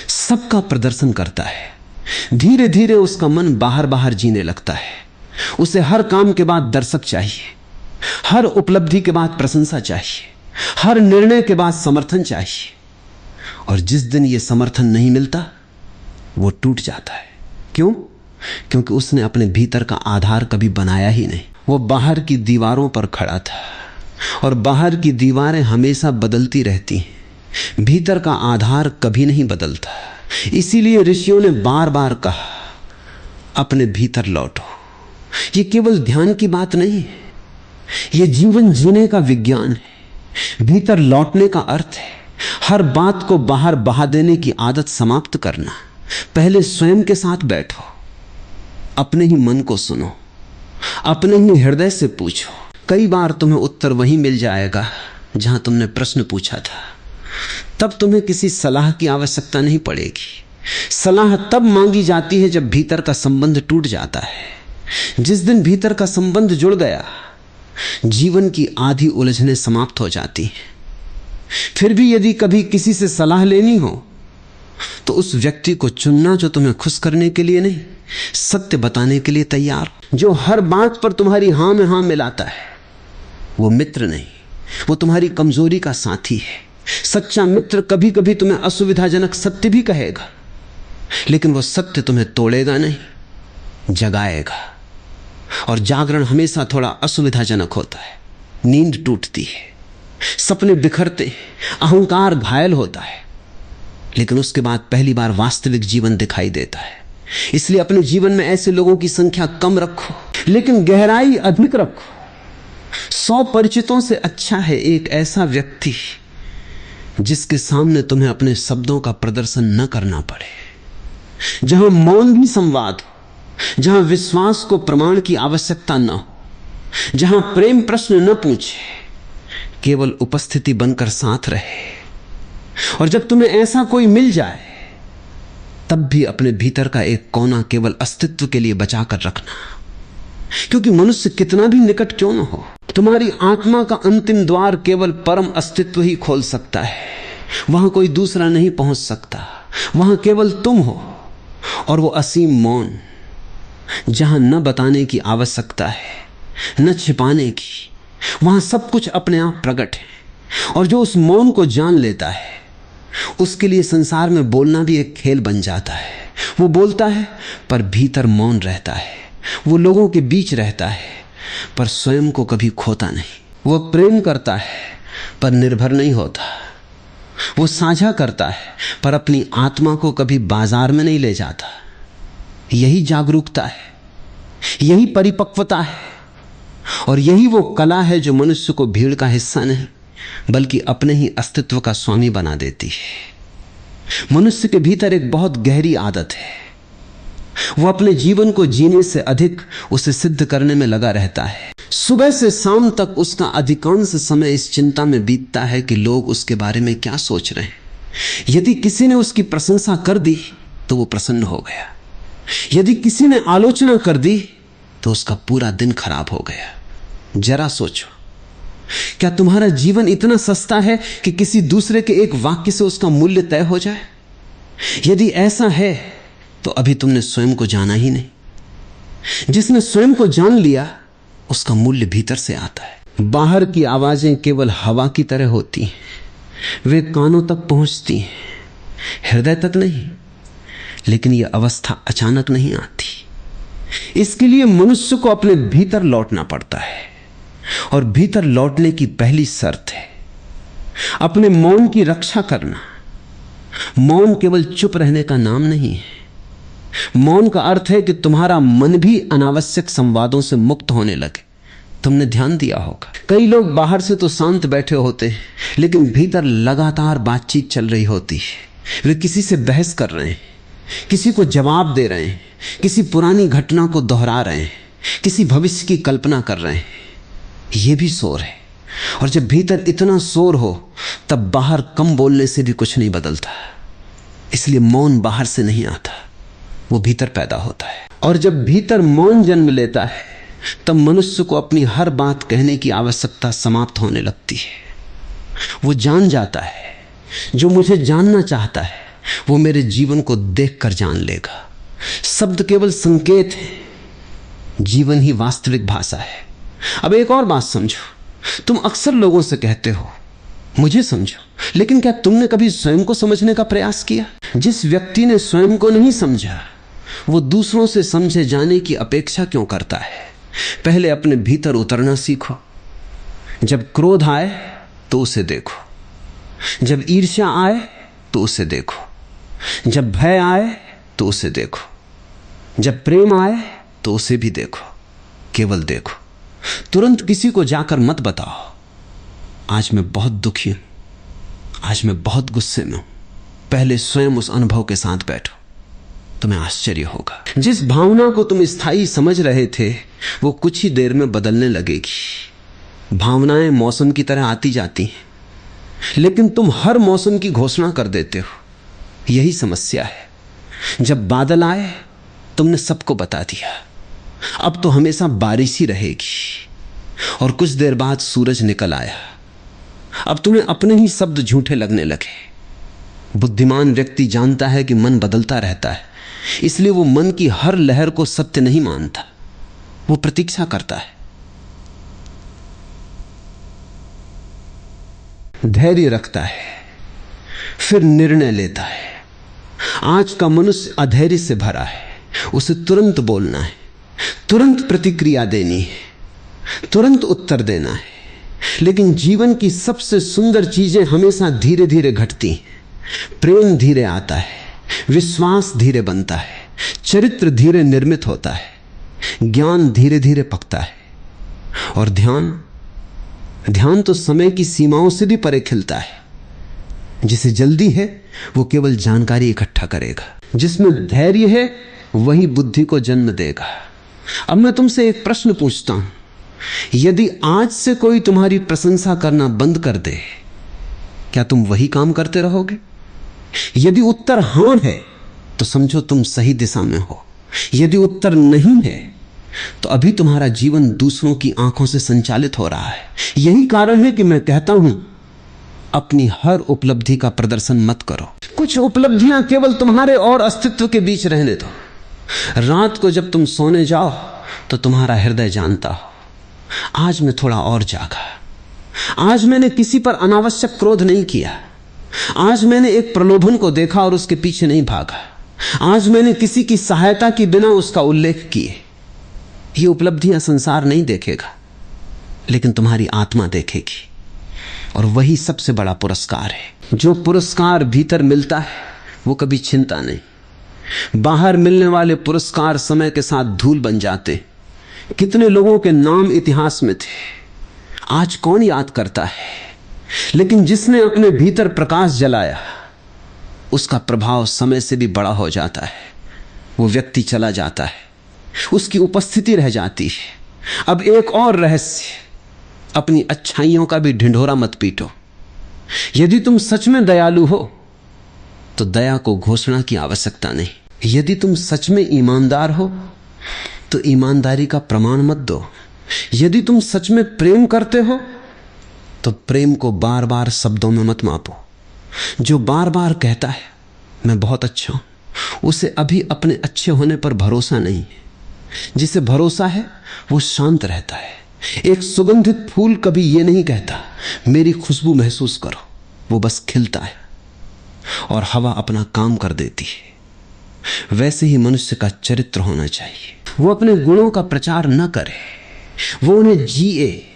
सबका प्रदर्शन करता है, धीरे धीरे उसका मन बाहर बाहर जीने लगता है। उसे हर काम के बाद दर्शक चाहिए, हर उपलब्धि के बाद प्रशंसा चाहिए, हर निर्णय के बाद समर्थन चाहिए। और जिस दिन यह समर्थन नहीं मिलता वो टूट जाता है। क्यों? क्योंकि उसने अपने भीतर का आधार कभी बनाया ही नहीं। वो बाहर की दीवारों पर खड़ा था, और बाहर की दीवारें हमेशा बदलती रहती हैं, भीतर का आधार कभी नहीं बदलता। इसीलिए ऋषियों ने बार बार कहा अपने भीतर लौटो। ये केवल ध्यान की बात नहीं है, ये जीवन जीने का विज्ञान है। भीतर लौटने का अर्थ है हर बात को बाहर बहा देने की आदत समाप्त करना। पहले स्वयं के साथ बैठो, अपने ही मन को सुनो, अपने ही हृदय से पूछो। कई बार तुम्हें उत्तर वहीं मिल जाएगा जहां तुमने प्रश्न पूछा था। तब तुम्हें किसी सलाह की आवश्यकता नहीं पड़ेगी। सलाह तब मांगी जाती है जब भीतर का संबंध टूट जाता है। जिस दिन भीतर का संबंध जुड़ गया, जीवन की आधी उलझनें समाप्त हो जाती हैं। फिर भी यदि कभी किसी से सलाह लेनी हो तो उस व्यक्ति को चुनना जो तुम्हें खुश करने के लिए नहीं, सत्य बताने के लिए तैयार, जो हर बात पर तुम्हारी हां में हां मिलाता है। वो मित्र नहीं, वो तुम्हारी कमजोरी का साथी है। सच्चा मित्र कभी कभी तुम्हें असुविधाजनक सत्य भी कहेगा, लेकिन वो सत्य तुम्हें तोड़ेगा नहीं, जगाएगा। और जागरण हमेशा थोड़ा असुविधाजनक होता है। नींद टूटती है, सपने बिखरते, अहंकार घायल होता है, लेकिन उसके बाद पहली बार वास्तविक जीवन दिखाई देता है। इसलिए अपने जीवन में ऐसे लोगों की संख्या कम रखो, लेकिन गहराई अधिक रखो। 100 परिचितों से अच्छा है एक ऐसा व्यक्ति जिसके सामने तुम्हें अपने शब्दों का प्रदर्शन न करना पड़े, जहां मौन भी संवाद हो, जहां विश्वास को प्रमाण की आवश्यकता न हो, जहां प्रेम प्रश्न न पूछे, केवल उपस्थिति बनकर साथ रहे। और जब तुम्हें ऐसा कोई मिल जाए, तब भी अपने भीतर का एक कोना केवल अस्तित्व के लिए बचाकर रखना। क्योंकि मनुष्य कितना भी निकट क्यों न हो, तुम्हारी आत्मा का अंतिम द्वार केवल परम अस्तित्व ही खोल सकता है। वहां कोई दूसरा नहीं पहुंच सकता, वहां केवल तुम हो। और वो असीम मौन, जहां न बताने की आवश्यकता है, न छिपाने की, वहां सब कुछ अपने आप प्रकट है। और जो उस मौन को जान लेता है, उसके लिए संसार में बोलना भी एक खेल बन जाता है। वो बोलता है पर भीतर मौन रहता है। वो लोगों के बीच रहता है पर स्वयं को कभी खोता नहीं। वो प्रेम करता है पर निर्भर नहीं होता। वो साझा करता है पर अपनी आत्मा को कभी बाजार में नहीं ले जाता। यही जागरूकता है, यही परिपक्वता है, और यही वो कला है जो मनुष्य को भीड़ का हिस्सा नहीं बल्कि अपने ही अस्तित्व का स्वामी बना देती है। मनुष्य के भीतर एक बहुत गहरी आदत है। वो अपने जीवन को जीने से अधिक उसे सिद्ध करने में लगा रहता है। सुबह से शाम तक उसका अधिकांश समय इस चिंता में बीतता है कि लोग उसके बारे में क्या सोच रहे हैं। यदि किसी ने उसकी प्रशंसा कर दी तो वो प्रसन्न हो गया, यदि किसी ने आलोचना कर दी तो उसका पूरा दिन खराब हो गया। जरा सोचो, क्या तुम्हारा जीवन इतना सस्ता है कि किसी दूसरे के एक वाक्य से उसका मूल्य तय हो जाए? यदि ऐसा है तो अभी तुमने स्वयं को जाना ही नहीं। जिसने स्वयं को जान लिया उसका मूल्य भीतर से आता है। बाहर की आवाजें केवल हवा की तरह होती हैं, वे कानों तक पहुंचती हैं, हृदय तक नहीं। लेकिन यह अवस्था अचानक नहीं आती। इसके लिए मनुष्य को अपने भीतर लौटना पड़ता है, और भीतर लौटने की पहली शर्त है अपने मौन की रक्षा करना। मौन केवल चुप रहने का नाम नहीं है। मौन का अर्थ है कि तुम्हारा मन भी अनावश्यक संवादों से मुक्त होने लगे। तुमने ध्यान दिया होगा, कई लोग बाहर से तो शांत बैठे होते हैं लेकिन भीतर लगातार बातचीत चल रही होती है। वे किसी से बहस कर रहे हैं, किसी को जवाब दे रहे हैं, किसी पुरानी घटना को दोहरा रहे हैं, किसी भविष्य की कल्पना कर रहे हैं। यह भी शोर है, और जब भीतर इतना शोर हो तब बाहर कम बोलने से भी कुछ नहीं बदलता। इसलिए मौन बाहर से नहीं आता, वो भीतर पैदा होता है। और जब भीतर मौन जन्म लेता है तब मनुष्य को अपनी हर बात कहने की आवश्यकता समाप्त होने लगती है। वो जान जाता है जो मुझे जानना चाहता है वो मेरे जीवन को देखकर जान लेगा। शब्द केवल संकेत है, जीवन ही वास्तविक भाषा है। अब एक और बात समझो, तुम अक्सर लोगों से कहते हो मुझे समझो, लेकिन क्या तुमने कभी स्वयं को समझने का प्रयास किया? जिस व्यक्ति ने स्वयं को नहीं समझा वो दूसरों से समझे जाने की अपेक्षा क्यों करता है? पहले अपने भीतर उतरना सीखो। जब क्रोध आए तो उसे देखो, जब ईर्ष्या आए तो उसे देखो, जब भय आए तो उसे देखो, जब प्रेम आए तो उसे भी देखो। केवल देखो, तुरंत किसी को जाकर मत बताओ आज मैं बहुत दुखी हूं, आज मैं बहुत गुस्से में हूं। पहले स्वयं उस अनुभव के साथ बैठो, तुम्हें आश्चर्य होगा। जिस भावना को तुम स्थायी समझ रहे थे वो कुछ ही देर में बदलने लगेगी। भावनाएं मौसम की तरह आती जाती हैं, लेकिन तुम हर मौसम की घोषणा कर देते हो। यही समस्या है। जब बादल आए तुमने सबको बता दिया, अब तो हमेशा बारिश ही रहेगी, और कुछ देर बाद सूरज निकल आया। अब तुम्हें अपने ही शब्द झूठे लगने लगे। बुद्धिमान व्यक्ति जानता है कि मन बदलता रहता है, इसलिए वो मन की हर लहर को सत्य नहीं मानता, वो प्रतीक्षा करता है, धैर्य रखता है, फिर निर्णय लेता है। आज का मनुष्य अधैर्य से भरा है। उसे तुरंत बोलना है, तुरंत प्रतिक्रिया देनी है, तुरंत उत्तर देना है। लेकिन जीवन की सबसे सुंदर चीजें हमेशा धीरे धीरे घटती हैं। प्रेम धीरे आता है, विश्वास धीरे बनता है, चरित्र धीरे निर्मित होता है, ज्ञान धीरे धीरे पकता है, और ध्यान तो समय की सीमाओं से भी परे खिलता है। जिसे जल्दी है वो केवल जानकारी इकट्ठा करेगा, जिसमें धैर्य है वही बुद्धि को जन्म देगा। अब मैं तुमसे एक प्रश्न पूछता हूं, यदि आज से कोई तुम्हारी प्रशंसा करना बंद कर दे, क्या तुम वही काम करते रहोगे? यदि उत्तर हां है तो समझो तुम सही दिशा में हो। यदि उत्तर नहीं है तो अभी तुम्हारा जीवन दूसरों की आंखों से संचालित हो रहा है। यही कारण है कि मैं कहता हूं अपनी हर उपलब्धि का प्रदर्शन मत करो। कुछ उपलब्धियां केवल तुम्हारे और अस्तित्व के बीच रहने दो। रात को जब तुम सोने जाओ तो तुम्हारा हृदय जानता हो आज मैं थोड़ा और जागा, आज मैंने किसी पर अनावश्यक क्रोध नहीं किया, आज मैंने एक प्रलोभन को देखा और उसके पीछे नहीं भागा, आज मैंने किसी की सहायता की बिना उसका उल्लेख किए। ये उपलब्धियां संसार नहीं देखेगा, लेकिन तुम्हारी आत्मा देखेगी, और वही सबसे बड़ा पुरस्कार है। जो पुरस्कार भीतर मिलता है वो कभी छिनता नहीं। बाहर मिलने वाले पुरस्कार समय के साथ धूल बन जाते। कितने लोगों के नाम इतिहास में थे, आज कौन याद करता है, लेकिन जिसने अपने भीतर प्रकाश जलाया उसका प्रभाव समय से भी बड़ा हो जाता है। वो व्यक्ति चला जाता है, उसकी उपस्थिति रह जाती है। अब एक और रहस्य, अपनी अच्छाइयों का भी ढिंढोरा मत पीटो। यदि तुम सच में दयालु हो तो दया को घोषणा की आवश्यकता नहीं। यदि तुम सच में ईमानदार हो तो ईमानदारी का प्रमाण मत दो। यदि तुम सच में प्रेम करते हो तो प्रेम को बार बार शब्दों में मत मापो। जो बार बार कहता है मैं बहुत अच्छा हूं, उसे अभी अपने अच्छे होने पर भरोसा नहीं है। जिसे भरोसा है वो शांत रहता है। एक सुगंधित फूल कभी ये नहीं कहता मेरी खुशबू महसूस करो, वो बस खिलता है और हवा अपना काम कर देती है। वैसे ही मनुष्य का चरित्र होना चाहिए। वो अपने गुणों का प्रचार न करे, वो उन्हें जिए।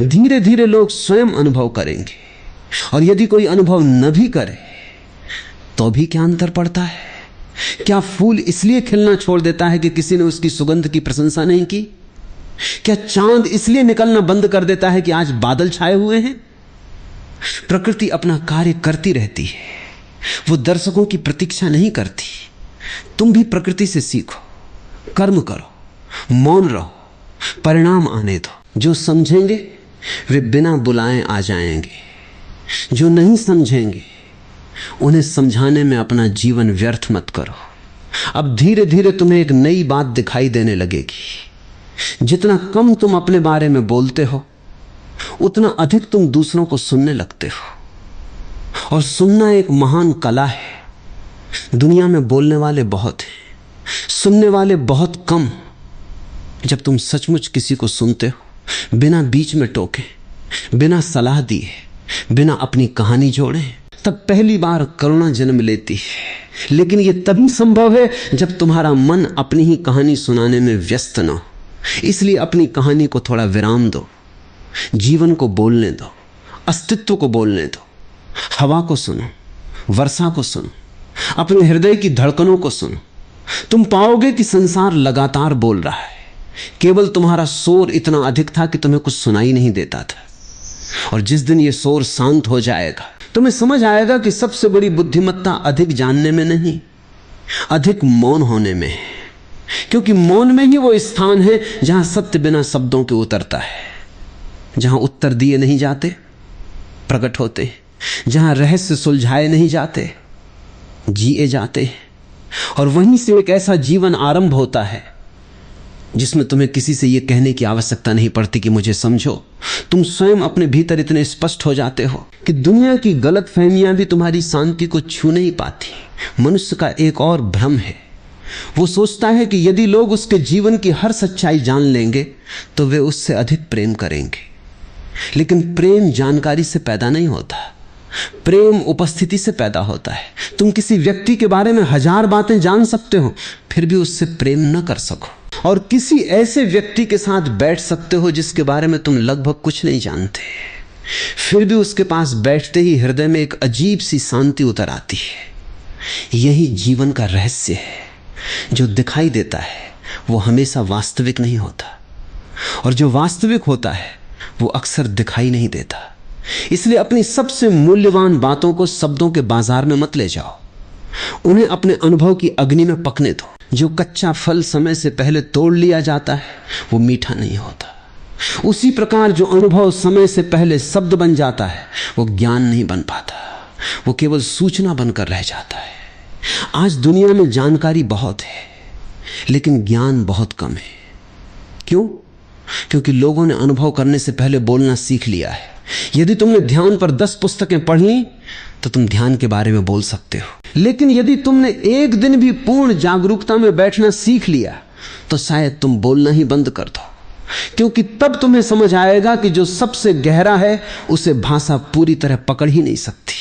धीरे धीरे लोग स्वयं अनुभव करेंगे, और यदि कोई अनुभव न भी करे तो भी क्या अंतर पड़ता है? क्या फूल इसलिए खिलना छोड़ देता है कि किसी ने उसकी सुगंध की प्रशंसा नहीं की? क्या चांद इसलिए निकलना बंद कर देता है कि आज बादल छाए हुए हैं? प्रकृति अपना कार्य करती रहती है, वो दर्शकों की प्रतीक्षा नहीं करती। तुम भी प्रकृति से सीखो, कर्म करो, मौन रहो, परिणाम आने दो। जो समझेंगे वे बिना बुलाए आ जाएंगे, जो नहीं समझेंगे उन्हें समझाने में अपना जीवन व्यर्थ मत करो। अब धीरे धीरे तुम्हें एक नई बात दिखाई देने लगेगी। जितना कम तुम अपने बारे में बोलते हो उतना अधिक तुम दूसरों को सुनने लगते हो, और सुनना एक महान कला है। दुनिया में बोलने वाले बहुत हैं, सुनने वाले बहुत कम। जब तुम सचमुच किसी को सुनते हो, बिना बीच में टोके, बिना सलाह दिए, बिना अपनी कहानी जोड़े, तब पहली बार करुणा जन्म लेती है। लेकिन यह तभी संभव है जब तुम्हारा मन अपनी ही कहानी सुनाने में व्यस्त न हो। इसलिए अपनी कहानी को थोड़ा विराम दो, जीवन को बोलने दो, अस्तित्व को बोलने दो। हवा को सुनो, वर्षा को सुनो, अपने हृदय की धड़कनों को सुनो। तुम पाओगे कि संसार लगातार बोल रहा है। केवल तुम्हारा शोर इतना अधिक था कि तुम्हें कुछ सुनाई नहीं देता था, और जिस दिन यह शोर शांत हो जाएगा तुम्हें समझ आएगा कि सबसे बड़ी बुद्धिमत्ता अधिक जानने में नहीं, अधिक मौन होने में है। क्योंकि मौन में ही वो स्थान है जहां सत्य बिना शब्दों के उतरता है, जहां उत्तर दिए नहीं जाते प्रकट होते, जहां रहस्य सुलझाए नहीं जाते जिए जाते, और वहीं से एक ऐसा जीवन आरंभ होता है जिसमें तुम्हें किसी से यह कहने की आवश्यकता नहीं पड़ती कि मुझे समझो। तुम स्वयं अपने भीतर इतने स्पष्ट हो जाते हो कि दुनिया की गलत फहमियां भी तुम्हारी शांति को छू नहीं पाती। मनुष्य का एक और भ्रम है, वो सोचता है कि यदि लोग उसके जीवन की हर सच्चाई जान लेंगे तो वे उससे अधिक प्रेम करेंगे। लेकिन प्रेम जानकारी से पैदा नहीं होता, प्रेम उपस्थिति से पैदा होता है। तुम किसी व्यक्ति के बारे में 1000 बातें जान सकते हो, फिर भी उससे प्रेम न कर सको, और किसी ऐसे व्यक्ति के साथ बैठ सकते हो जिसके बारे में तुम लगभग कुछ नहीं जानते, फिर भी उसके पास बैठते ही हृदय में एक अजीब सी शांति उतर आती है। यही जीवन का रहस्य है। जो दिखाई देता है वो हमेशा वास्तविक नहीं होता, और जो वास्तविक होता है वो अक्सर दिखाई नहीं देता। इसलिए अपनी सबसे मूल्यवान बातों को शब्दों के बाजार में मत ले जाओ, उन्हें अपने अनुभव की अग्नि में पकने दो। जो कच्चा फल समय से पहले तोड़ लिया जाता है वो मीठा नहीं होता। उसी प्रकार जो अनुभव समय से पहले शब्द बन जाता है वो ज्ञान नहीं बन पाता, वो केवल सूचना बनकर रह जाता है। आज दुनिया में जानकारी बहुत है लेकिन ज्ञान बहुत कम है। क्यों? क्योंकि लोगों ने अनुभव करने से पहले बोलना सीख लिया है। यदि तुमने ध्यान पर 10 पुस्तकें पढ़ ली तो तुम ध्यान के बारे में बोल सकते हो, लेकिन यदि तुमने एक दिन भी पूर्ण जागरूकता में बैठना सीख लिया तो शायद तुम बोलना ही बंद कर दो। क्योंकि तब तुम्हें समझ आएगा कि जो सबसे गहरा है उसे भाषा पूरी तरह पकड़ ही नहीं सकती।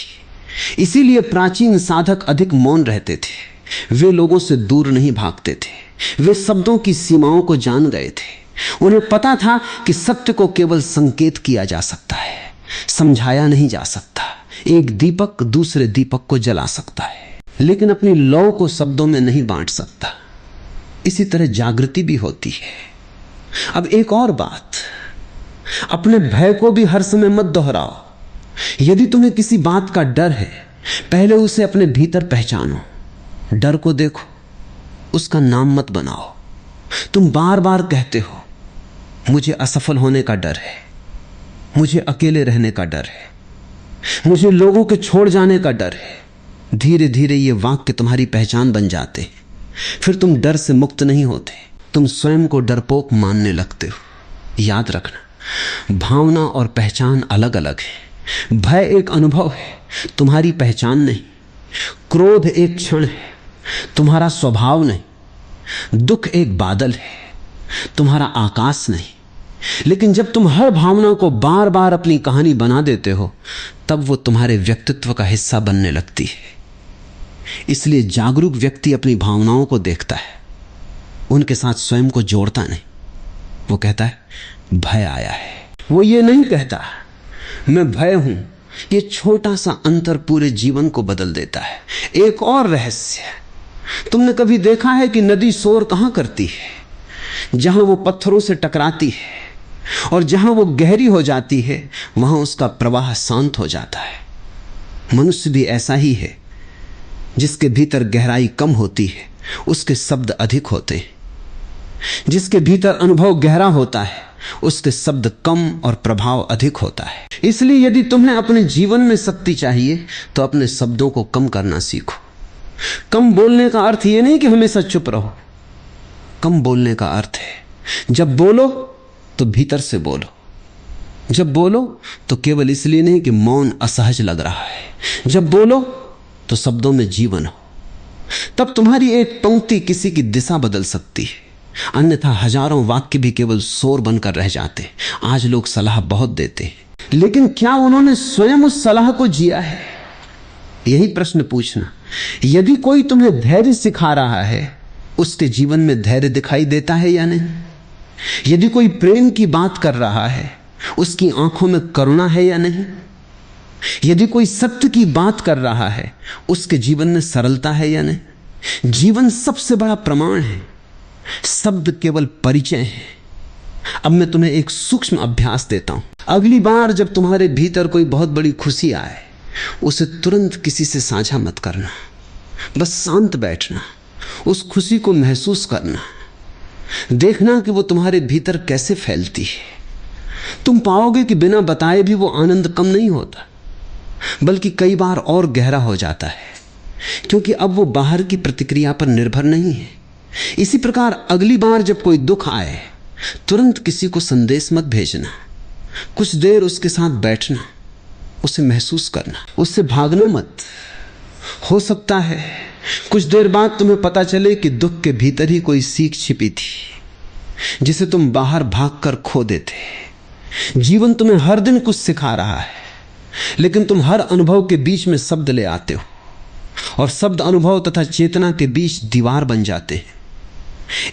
इसीलिए प्राचीन साधक अधिक मौन रहते थे। वे लोगों से दूर नहीं भागते थे। वे शब्दों की सीमाओं को जान गए थे। उन्हें पता था कि सत्य को केवल संकेत किया जा सकता है, समझाया नहीं जा सकता। एक दीपक दूसरे दीपक को जला सकता है, लेकिन अपनी लौ को शब्दों में नहीं बांट सकता। इसी तरह जागृति भी होती है। अब एक और बात, अपने भय को भी हर समय मत दोहराओ। यदि तुम्हें किसी बात का डर है, पहले उसे अपने भीतर पहचानो। डर को देखो, उसका नाम मत बनाओ। तुम बार बार कहते हो मुझे असफल होने का डर है, मुझे अकेले रहने का डर है, मुझे लोगों के छोड़ जाने का डर है। धीरे धीरे ये वाक्य तुम्हारी पहचान बन जाते। फिर तुम डर से मुक्त नहीं होते, तुम स्वयं को डरपोक मानने लगते हो। याद रखना, भावना और पहचान अलग अलग है। भय एक अनुभव है, तुम्हारी पहचान नहीं। क्रोध एक क्षण है, तुम्हारा स्वभाव नहीं। दुख एक बादल है, तुम्हारा आकाश नहीं। लेकिन जब तुम हर भावना को बार बार अपनी कहानी बना देते हो, तब वो तुम्हारे व्यक्तित्व का हिस्सा बनने लगती है। इसलिए जागरूक व्यक्ति अपनी भावनाओं को देखता है, उनके साथ स्वयं को जोड़ता नहीं। वो कहता है भय आया है। वो ये नहीं कहता मैं भय हूं। ये छोटा सा अंतर पूरे जीवन को बदल देता है। एक और रहस्य, तुमने कभी देखा है कि नदी शोर कहां करती है? जहां वो पत्थरों से टकराती है, और जहां वो गहरी हो जाती है वहां उसका प्रवाह शांत हो जाता है। मनुष्य भी ऐसा ही है। जिसके भीतर गहराई कम होती है उसके शब्द अधिक होते हैं। जिसके भीतर अनुभव गहरा होता है उसके शब्द कम और प्रभाव अधिक होता है। इसलिए यदि तुम्हें अपने जीवन में शक्ति चाहिए तो अपने शब्दों को कम करना सीखो। कम बोलने का अर्थ यह नहीं कि हमेशा चुप रहो। कम बोलने का अर्थ है जब बोलो तो भीतर से बोलो। जब बोलो तो केवल इसलिए नहीं कि मौन असहज लग रहा है। जब बोलो तो शब्दों में जीवन हो। तब तुम्हारी एक पंक्ति किसी की दिशा बदल सकती है, अन्यथा हजारों वाक्य भी केवल शोर बनकर रह जाते। आज लोग सलाह बहुत देते हैं, लेकिन क्या उन्होंने स्वयं उस सलाह को जिया है? यही प्रश्न पूछना। यदि कोई तुम्हें धैर्य सिखा रहा है, उसके जीवन में धैर्य दिखाई देता है या नहीं? यदि कोई प्रेम की बात कर रहा है, उसकी आंखों में करुणा है या नहीं? यदि कोई सत्य की बात कर रहा है, उसके जीवन में सरलता है या नहीं? जीवन सबसे बड़ा प्रमाण है, शब्द केवल परिचय है। अब मैं तुम्हें एक सूक्ष्म अभ्यास देता हूं। अगली बार जब तुम्हारे भीतर कोई बहुत बड़ी खुशी आए, उसे तुरंत किसी से साझा मत करना। बस शांत बैठना, उस खुशी को महसूस करना, देखना कि वो तुम्हारे भीतर कैसे फैलती है। तुम पाओगे कि बिना बताए भी वो आनंद कम नहीं होता, बल्कि कई बार और गहरा हो जाता है, क्योंकि अब वो बाहर की प्रतिक्रिया पर निर्भर नहीं है। इसी प्रकार अगली बार जब कोई दुख आए, तुरंत किसी को संदेश मत भेजना। कुछ देर उसके साथ बैठना, उसे महसूस करना, उससे भागना मत। हो सकता है कुछ देर बाद तुम्हें पता चले कि दुख के भीतर ही कोई सीख छिपी थी, जिसे तुम बाहर भागकर खो देते। जीवन तुम्हें हर दिन कुछ सिखा रहा है, लेकिन तुम हर अनुभव के बीच में शब्द ले आते हो, और शब्द अनुभव तथा चेतना के बीच दीवार बन जाते हैं।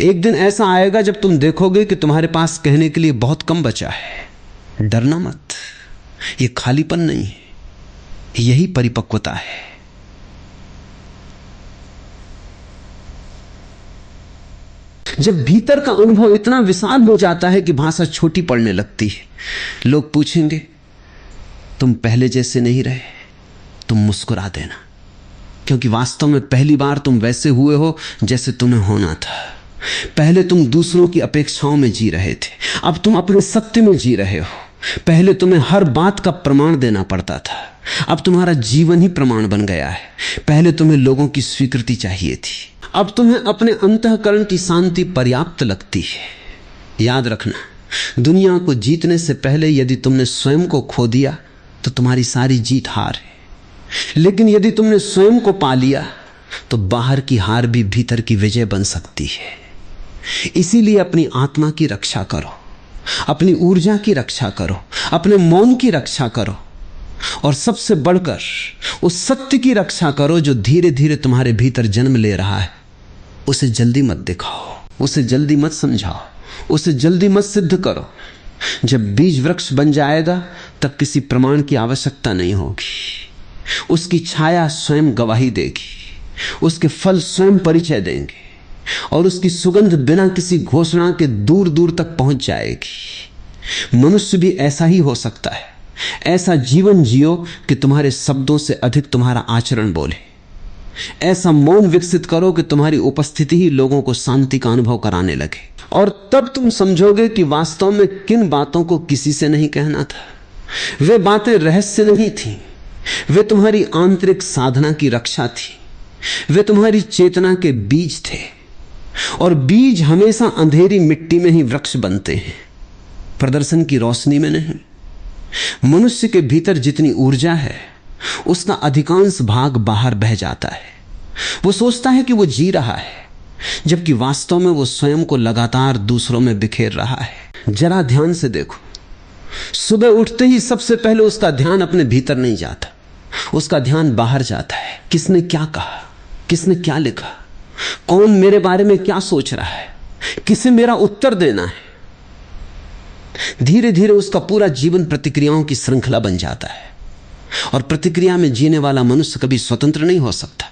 एक दिन ऐसा आएगा जब तुम देखोगे कि तुम्हारे पास कहने के लिए बहुत कम बचा है। डरना मत, ये खालीपन नहीं है, यही परिपक्वता है। जब भीतर का अनुभव इतना विशाल हो जाता है कि भाषा छोटी पड़ने लगती है, लोग पूछेंगे तुम पहले जैसे नहीं रहे, तुम मुस्कुरा देना, क्योंकि वास्तव में पहली बार तुम वैसे हुए हो जैसे तुम्हें होना था। पहले तुम दूसरों की अपेक्षाओं में जी रहे थे, अब तुम अपने सत्य में जी रहे हो। पहले तुम्हें हर बात का प्रमाण देना पड़ता था, अब तुम्हारा जीवन ही प्रमाण बन गया है। पहले तुम्हें लोगों की स्वीकृति चाहिए थी, अब तुम्हें अपने अंतःकरण की शांति पर्याप्त लगती है। याद रखना, दुनिया को जीतने से पहले यदि तुमने स्वयं को खो दिया तो तुम्हारी सारी जीत हार है, लेकिन यदि तुमने स्वयं को पा लिया तो बाहर की हार भी भीतर की विजय बन सकती है। इसीलिए अपनी आत्मा की रक्षा करो, अपनी ऊर्जा की रक्षा करो, अपने मौन की रक्षा करो, और सबसे बढ़कर उस सत्य की रक्षा करो जो धीरे धीरे तुम्हारे भीतर जन्म ले रहा है। उसे जल्दी मत दिखाओ, उसे जल्दी मत समझाओ, उसे जल्दी मत सिद्ध करो। जब बीज वृक्ष बन जाएगा तब किसी प्रमाण की आवश्यकता नहीं होगी। उसकी छाया स्वयं गवाही देगी, उसके फल स्वयं परिचय देंगे, और उसकी सुगंध बिना किसी घोषणा के दूर दूर तक पहुंच जाएगी। मनुष्य भी ऐसा ही हो सकता है। ऐसा जीवन जियो कि तुम्हारे शब्दों से अधिक तुम्हारा आचरण बोले। ऐसा मौन विकसित करो कि तुम्हारी उपस्थिति ही लोगों को शांति का अनुभव कराने लगे, और तब तुम समझोगे कि वास्तव में किन बातों को किसी से नहीं कहना था। वे बातें रहस्य नहीं थीं, वे तुम्हारी आंतरिक साधना की रक्षा थी। वे तुम्हारी चेतना के बीज थे, और बीज हमेशा अंधेरी मिट्टी में ही वृक्ष बनते हैं, प्रदर्शन की रोशनी में नहीं। मनुष्य के भीतर जितनी ऊर्जा है उसका अधिकांश भाग बाहर बह जाता है। वो सोचता है कि वो जी रहा है, जबकि वास्तव में वो स्वयं को लगातार दूसरों में बिखेर रहा है। जरा ध्यान से देखो, सुबह उठते ही सबसे पहले उसका ध्यान अपने भीतर नहीं जाता, उसका ध्यान बाहर जाता है। किसने क्या कहा, किसने क्या लिखा, कौन मेरे बारे में क्या सोच रहा है, किसे मेरा उत्तर देना है। धीरे धीरे उसका पूरा जीवन प्रतिक्रियाओं की श्रृंखला बन जाता है, और प्रतिक्रिया में जीने वाला मनुष्य कभी स्वतंत्र नहीं हो सकता।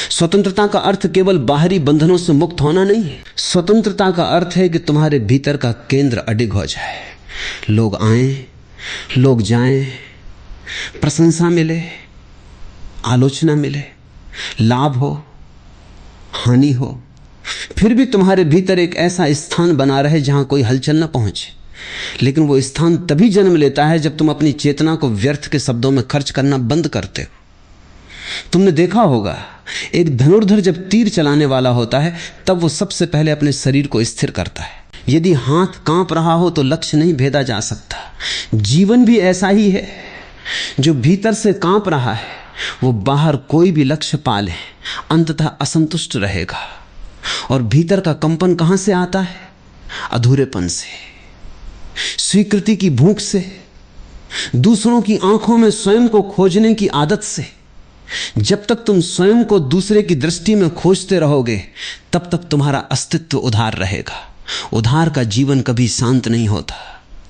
स्वतंत्रता का अर्थ केवल बाहरी बंधनों से मुक्त होना नहीं है। स्वतंत्रता का अर्थ है कि तुम्हारे भीतर का केंद्र अडिग हो जाए। लोग आएं, लोग जाएं, प्रशंसा मिले, आलोचना मिले, लाभ हो, हानि हो, फिर भी तुम्हारे भीतर एक ऐसा स्थान बना रहे जहां कोई हलचल न पहुंचे। लेकिन वो स्थान तभी जन्म लेता है जब तुम अपनी चेतना को व्यर्थ के शब्दों में खर्च करना बंद करते हो। तुमने देखा होगा, एक धनुर्धर जब तीर चलाने वाला होता है तब वो सबसे पहले अपने शरीर को स्थिर करता है। यदि हाथ कांप रहा हो तो लक्ष्य नहीं भेदा जा सकता। जीवन भी ऐसा ही है, जो भीतर से कांप रहा है वो बाहर कोई भी लक्ष्य पा ले अंततः असंतुष्ट रहेगा। और भीतर का कंपन कहां से आता है? अधूरेपन से, स्वीकृति की भूख से, दूसरों की आंखों में स्वयं को खोजने की आदत से। जब तक तुम स्वयं को दूसरे की दृष्टि में खोजते रहोगे तब तक तुम्हारा अस्तित्व उधार रहेगा। उधार का जीवन कभी शांत नहीं होता,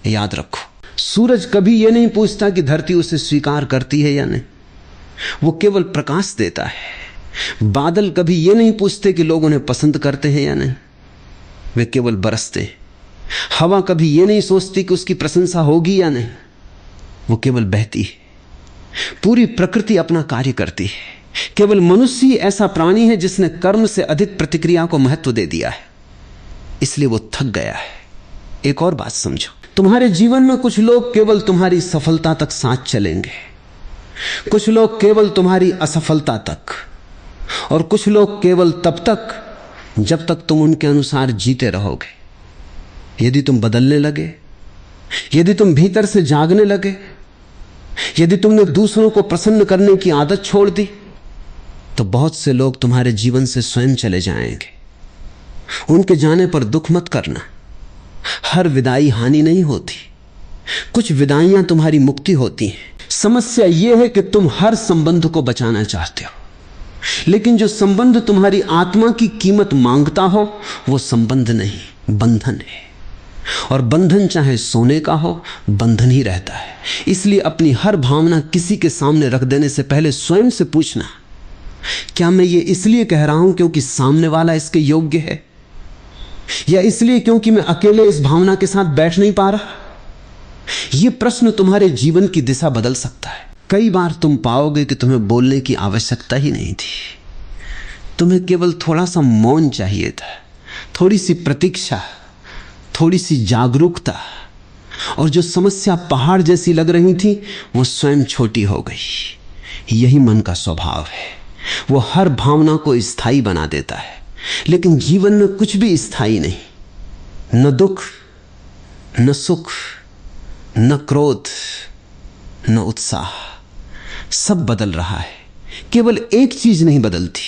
याद रखो। सूरज कभी यह नहीं पूछता कि धरती उसे स्वीकार करती है या नहीं, वो केवल प्रकाश देता है। बादल कभी यह नहीं पूछते कि लोग उन्हें पसंद करते हैं या नहीं, वे केवल बरसते हैं। हवा कभी यह नहीं सोचती कि उसकी प्रशंसा होगी या नहीं, वो केवल बहती है। पूरी प्रकृति अपना कार्य करती है। केवल मनुष्य ही ऐसा प्राणी है जिसने कर्म से अधिक प्रतिक्रिया को महत्व दे दिया है, इसलिए वो थक गया है। एक और बात समझो, तुम्हारे जीवन में कुछ लोग केवल तुम्हारी सफलता तक साथ चलेंगे, कुछ लोग केवल तुम्हारी असफलता तक, और कुछ लोग केवल तब तक जब तक तुम उनके अनुसार जीते रहोगे। यदि तुम बदलने लगे, यदि तुम भीतर से जागने लगे, यदि तुमने दूसरों को प्रसन्न करने की आदत छोड़ दी, तो बहुत से लोग तुम्हारे जीवन से स्वयं चले जाएंगे। उनके जाने पर दुख मत करना। हर विदाई हानि नहीं होती, कुछ विदाइयां तुम्हारी मुक्ति होती हैं। समस्या यह है कि तुम हर संबंध को बचाना चाहते हो, लेकिन जो संबंध तुम्हारी आत्मा की कीमत मांगता हो वो संबंध नहीं, बंधन है। और बंधन चाहे सोने का हो, बंधन ही रहता है। इसलिए अपनी हर भावना किसी के सामने रख देने से पहले स्वयं से पूछना, क्या मैं ये इसलिए कह रहा हूं क्योंकि सामने वाला इसके योग्य है, या इसलिए क्योंकि मैं अकेले इस भावना के साथ बैठ नहीं पा रहा? यह प्रश्न तुम्हारे जीवन की दिशा बदल सकता है। कई बार तुम पाओगे कि तुम्हें बोलने की आवश्यकता ही नहीं थी, तुम्हें केवल थोड़ा सा मौन चाहिए था, थोड़ी सी प्रतीक्षा, थोड़ी सी जागरूकता, और जो समस्या पहाड़ जैसी लग रही थी वो स्वयं छोटी हो गई। यही मन का स्वभाव है, वो हर भावना को स्थायी बना देता है। लेकिन जीवन में कुछ भी स्थायी नहीं, न दुख, न सुख, न क्रोध, न उत्साह, सब बदल रहा है। केवल एक चीज नहीं बदलती,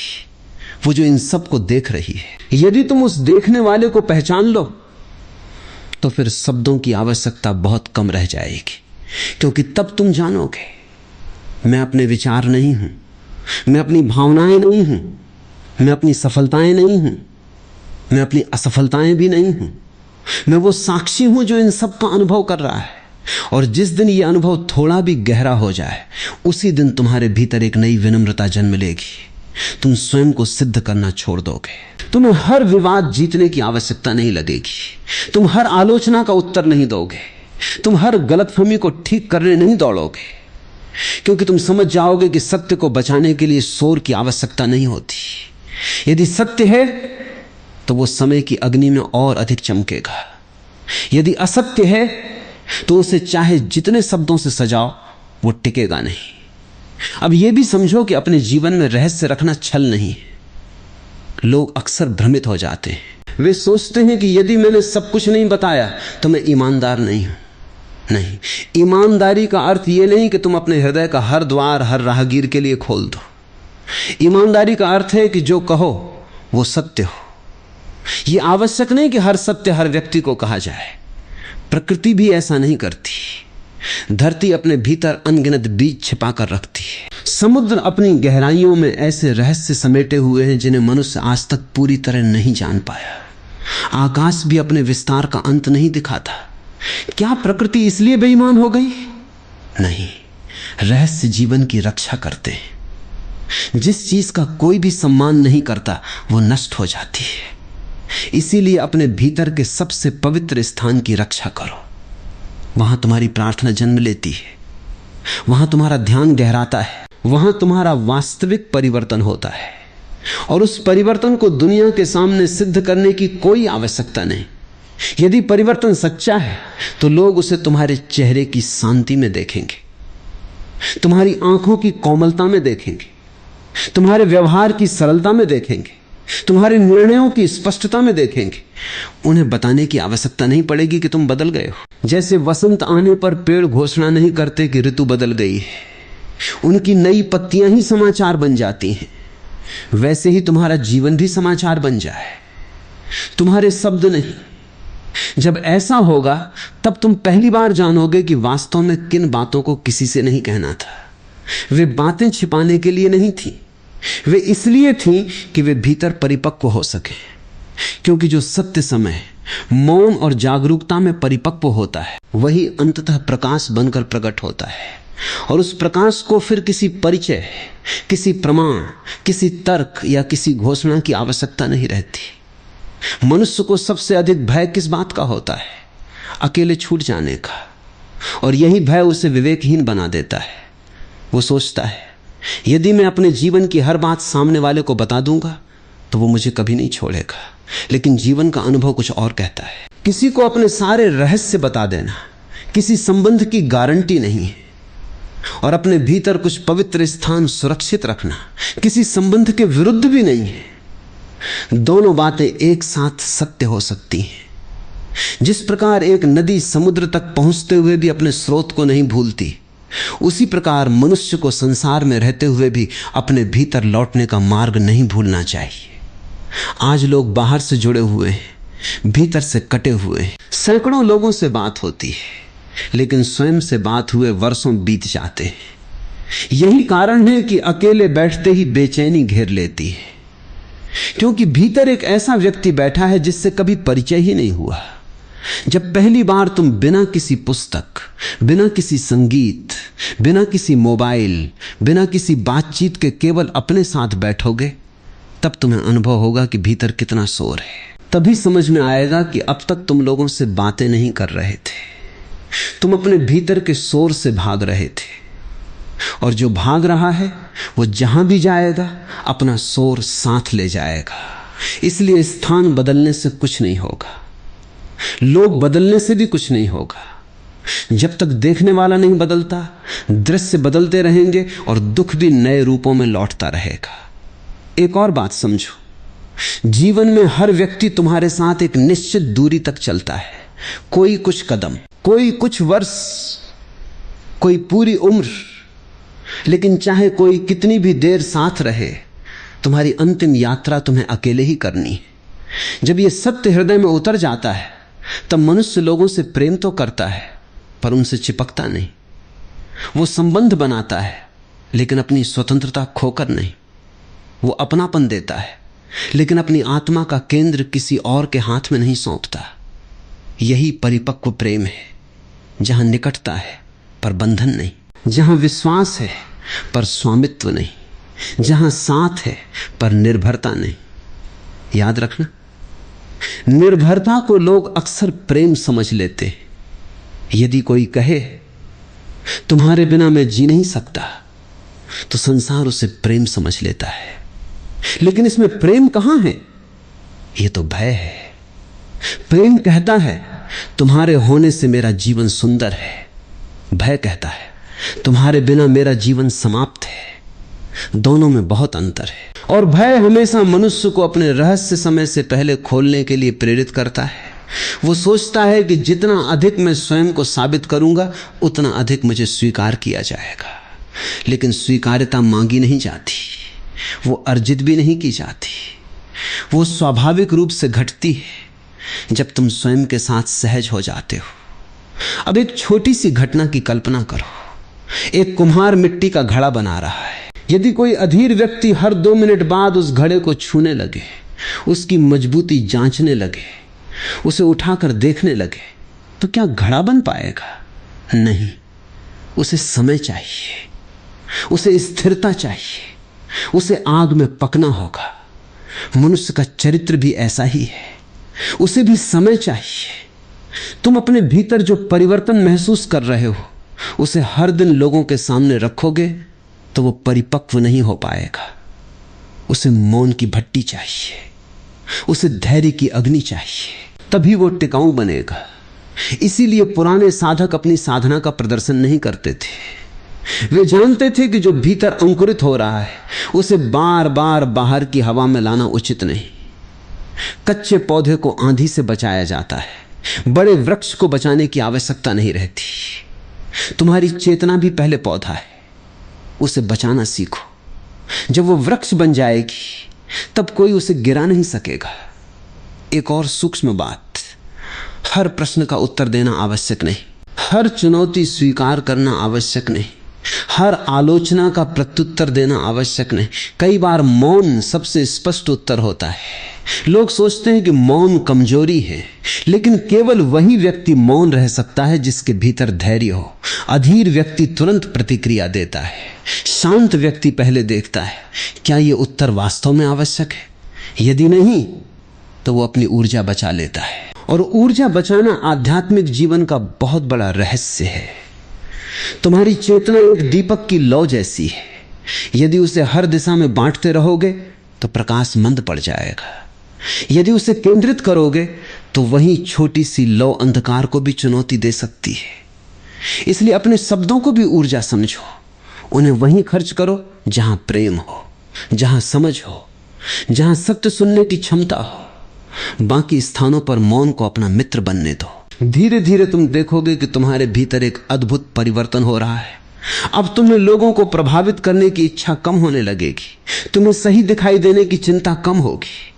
वो जो इन सब को देख रही है। यदि तुम उस देखने वाले को पहचान लो तो फिर शब्दों की आवश्यकता बहुत कम रह जाएगी, क्योंकि तब तुम जानोगे मैं अपने विचार नहीं हूं, मैं अपनी भावनाएं नहीं हूं, मैं अपनी सफलताएं नहीं हूं, मैं अपनी असफलताएं भी नहीं हूं, मैं वो साक्षी हूं जो इन सब का अनुभव कर रहा है। और जिस दिन ये अनुभव थोड़ा भी गहरा हो जाए, उसी दिन तुम्हारे भीतर एक नई विनम्रता जन्म लेगी। तुम स्वयं को सिद्ध करना छोड़ दोगे। तुम्हें हर विवाद जीतने की आवश्यकता नहीं लगेगी, तुम हर आलोचना का उत्तर नहीं दोगे, तुम हर गलतफहमी को ठीक करने नहीं दौड़ोगे, क्योंकि तुम समझ जाओगे कि सत्य को बचाने के लिए शोर की आवश्यकता नहीं होती। यदि सत्य है तो वो समय की अग्नि में और अधिक चमकेगा। यदि असत्य है तो उसे चाहे जितने शब्दों से सजाओ, वो टिकेगा नहीं। अब यह भी समझो कि अपने जीवन में रहस्य रखना छल नहीं है। लोग अक्सर भ्रमित हो जाते हैं। वे सोचते हैं कि यदि मैंने सब कुछ नहीं बताया तो मैं ईमानदार नहीं हूं। नहीं, ईमानदारी का अर्थ यह नहीं कि तुम अपने हृदय का हर द्वार हर राहगीर के लिए खोल दो। ईमानदारी का अर्थ है कि जो कहो वो सत्य हो। यह आवश्यक नहीं कि हर सत्य हर व्यक्ति को कहा जाए। प्रकृति भी ऐसा नहीं करती। धरती अपने भीतर अनगिनत बीज छिपा कर रखती है। समुद्र अपनी गहराइयों में ऐसे रहस्य समेटे हुए हैं जिन्हें मनुष्य आज तक पूरी तरह नहीं जान पाया। आकाश भी अपने विस्तार का अंत नहीं दिखाता। क्या प्रकृति इसलिए बेईमान हो गई? नहीं, रहस्य जीवन की रक्षा करते हैं। जिस चीज का कोई भी सम्मान नहीं करता वो नष्ट हो जाती है। इसीलिए अपने भीतर के सबसे पवित्र स्थान की रक्षा करो। वहां तुम्हारी प्रार्थना जन्म लेती है, वहां तुम्हारा ध्यान गहराता है, वहां तुम्हारा वास्तविक परिवर्तन होता है। और उस परिवर्तन को दुनिया के सामने सिद्ध करने की कोई आवश्यकता नहीं। यदि परिवर्तन सच्चा है तो लोग उसे तुम्हारे चेहरे की शांति में देखेंगे, तुम्हारी आंखों की कोमलता में देखेंगे, तुम्हारे व्यवहार की सरलता में देखेंगे, तुम्हारे निर्णयों की स्पष्टता में देखेंगे। उन्हें बताने की आवश्यकता नहीं पड़ेगी कि तुम बदल गए हो। जैसे वसंत आने पर पेड़ घोषणा नहीं करते कि ऋतु बदल गई है, उनकी नई पत्तियां ही समाचार बन जाती हैं। वैसे ही तुम्हारा जीवन भी समाचार बन जाए, तुम्हारे शब्द नहीं। जब ऐसा होगा तब तुम पहली बार जानोगे कि वास्तव में किन बातों को किसी से नहीं कहना था। वे बातें छिपाने के लिए नहीं थी, वे इसलिए थी कि वे भीतर परिपक्व हो सके। क्योंकि जो सत्य समय मौन और जागरूकता में परिपक्व होता है वही अंततः प्रकाश बनकर प्रकट होता है। और उस प्रकाश को फिर किसी परिचय, किसी प्रमाण, किसी तर्क या किसी घोषणा की आवश्यकता नहीं रहती। मनुष्य को सबसे अधिक भय किस बात का होता है? अकेले छूट जाने का। और यही भय उसे विवेकहीन बना देता है। वो सोचता है यदि मैं अपने जीवन की हर बात सामने वाले को बता दूंगा तो वो मुझे कभी नहीं छोड़ेगा। लेकिन जीवन का अनुभव कुछ और कहता है। किसी को अपने सारे रहस्य बता देना किसी संबंध की गारंटी नहीं है। और अपने भीतर कुछ पवित्र स्थान सुरक्षित रखना किसी संबंध के विरुद्ध भी नहीं है। दोनों बातें एक साथ सत्य हो सकती हैं। जिस प्रकार एक नदी समुद्र तक पहुंचते हुए भी अपने स्रोत को नहीं भूलती, उसी प्रकार मनुष्य को संसार में रहते हुए भी अपने भीतर लौटने का मार्ग नहीं भूलना चाहिए। आज लोग बाहर से जुड़े हुए हैं, भीतर से कटे हुए हैं। सैकड़ों लोगों से बात होती है लेकिन स्वयं से बात हुए वर्षों बीत जाते हैं। यही कारण है कि अकेले बैठते ही बेचैनी घेर लेती है, क्योंकि भीतर एक ऐसा व्यक्ति बैठा है जिससे कभी परिचय ही नहीं हुआ। जब पहली बार तुम बिना किसी पुस्तक, बिना किसी संगीत, बिना किसी मोबाइल, बिना किसी बातचीत के केवल अपने साथ बैठोगे, तब तुम्हें अनुभव होगा कि भीतर कितना शोर है। तभी समझ में आएगा कि अब तक तुम लोगों से बातें नहीं कर रहे थे, तुम अपने भीतर के शोर से भाग रहे थे। और जो भाग रहा है वो जहां भी जाएगा अपना शोर साथ ले जाएगा। इसलिए स्थान बदलने से कुछ नहीं होगा, लोग बदलने से भी कुछ नहीं होगा। जब तक देखने वाला नहीं बदलता, दृश्य बदलते रहेंगे और दुख भी नए रूपों में लौटता रहेगा। एक और बात समझो, जीवन में हर व्यक्ति तुम्हारे साथ एक निश्चित दूरी तक चलता है। कोई कुछ कदम, कोई कुछ वर्ष, कोई पूरी उम्र। लेकिन चाहे कोई कितनी भी देर साथ रहे, तुम्हारी अंतिम यात्रा तुम्हें अकेले ही करनी है। जब यह सत्य हृदय में उतर जाता है तब मनुष्य लोगों से प्रेम तो करता है पर उनसे चिपकता नहीं। वो संबंध बनाता है लेकिन अपनी स्वतंत्रता खोकर नहीं। वो अपनापन देता है लेकिन अपनी आत्मा का केंद्र किसी और के हाथ में नहीं सौंपता। यही परिपक्व प्रेम है, जहां निकटता है पर बंधन नहीं, जहां विश्वास है पर स्वामित्व नहीं, जहां साथ है पर निर्भरता नहीं। याद रखना, निर्भरता को लोग अक्सर प्रेम समझ लेते हैं। यदि कोई कहे तुम्हारे बिना मैं जी नहीं सकता, तो संसार उसे प्रेम समझ लेता है। लेकिन इसमें प्रेम कहां है? यह तो भय है। प्रेम कहता है तुम्हारे होने से मेरा जीवन सुंदर है। भय कहता है तुम्हारे बिना मेरा जीवन समाप्त है। दोनों में बहुत अंतर है। और भय हमेशा मनुष्य को अपने रहस्य समय से पहले खोलने के लिए प्रेरित करता है। वो सोचता है कि जितना अधिक मैं स्वयं को साबित करूंगा उतना अधिक मुझे स्वीकार किया जाएगा। लेकिन स्वीकार्यता मांगी नहीं जाती, वो अर्जित भी नहीं की जाती। वो स्वाभाविक रूप से घटती है जब तुम स्वयं के साथ सहज हो जाते हो। अब एक छोटी सी घटना की कल्पना करो। एक कुम्हार मिट्टी का घड़ा बना रहा है। यदि कोई अधीर व्यक्ति हर 2 मिनट बाद उस घड़े को छूने लगे, उसकी मजबूती जांचने लगे, उसे उठाकर देखने लगे, तो क्या घड़ा बन पाएगा? नहीं। उसे समय चाहिए, उसे स्थिरता चाहिए, उसे आग में पकना होगा। मनुष्य का चरित्र भी ऐसा ही है, उसे भी समय चाहिए। तुम अपने भीतर जो परिवर्तन महसूस कर रहे हो उसे हर दिन लोगों के सामने रखोगे तो वो परिपक्व नहीं हो पाएगा। उसे मौन की भट्टी चाहिए, उसे धैर्य की अग्नि चाहिए, तभी वो टिकाऊ बनेगा। इसीलिए पुराने साधक अपनी साधना का प्रदर्शन नहीं करते थे। वे जानते थे कि जो भीतर अंकुरित हो रहा है उसे बार बार बाहर की हवा में लाना उचित नहीं। कच्चे पौधे को आंधी से बचाया जाता है, बड़े वृक्ष को बचाने की आवश्यकता नहीं रहती। तुम्हारी चेतना भी पहले पौधा है, उसे बचाना सीखो। जब वो वृक्ष बन जाएगी तब कोई उसे गिरा नहीं सकेगा। एक और सूक्ष्म बात, हर प्रश्न का उत्तर देना आवश्यक नहीं, हर चुनौती स्वीकार करना आवश्यक नहीं, हर आलोचना का प्रत्युत्तर देना आवश्यक नहीं। कई बार मौन सबसे स्पष्ट उत्तर होता है। लोग सोचते हैं कि मौन कमजोरी है, लेकिन केवल वही व्यक्ति मौन रह सकता है जिसके भीतर धैर्य हो। अधीर व्यक्ति तुरंत प्रतिक्रिया देता है, शांत व्यक्ति पहले देखता है क्या यह उत्तर वास्तव में आवश्यक है। यदि नहीं तो वो अपनी ऊर्जा बचा लेता है। और ऊर्जा बचाना आध्यात्मिक जीवन का बहुत बड़ा रहस्य है। तुम्हारी चेतना एक दीपक की लौ जैसी है। यदि उसे हर दिशा में बांटते रहोगे तो प्रकाश मंद पड़ जाएगा। यदि उसे केंद्रित करोगे तो वही छोटी सी लौ अंधकार को भी चुनौती दे सकती है। इसलिए अपने शब्दों को भी ऊर्जा समझो, उन्हें वहीं खर्च करो जहां प्रेम हो, जहां समझ हो, जहां सत्य सुनने की क्षमता हो। बाकी स्थानों पर मौन को अपना मित्र बनने दो। धीरे धीरे तुम देखोगे कि तुम्हारे भीतर एक अद्भुत परिवर्तन हो रहा है। अब तुम्हें लोगों को प्रभावित करने की इच्छा कम होने लगेगी। तुम्हें सही दिखाई देने की चिंता कम होगी।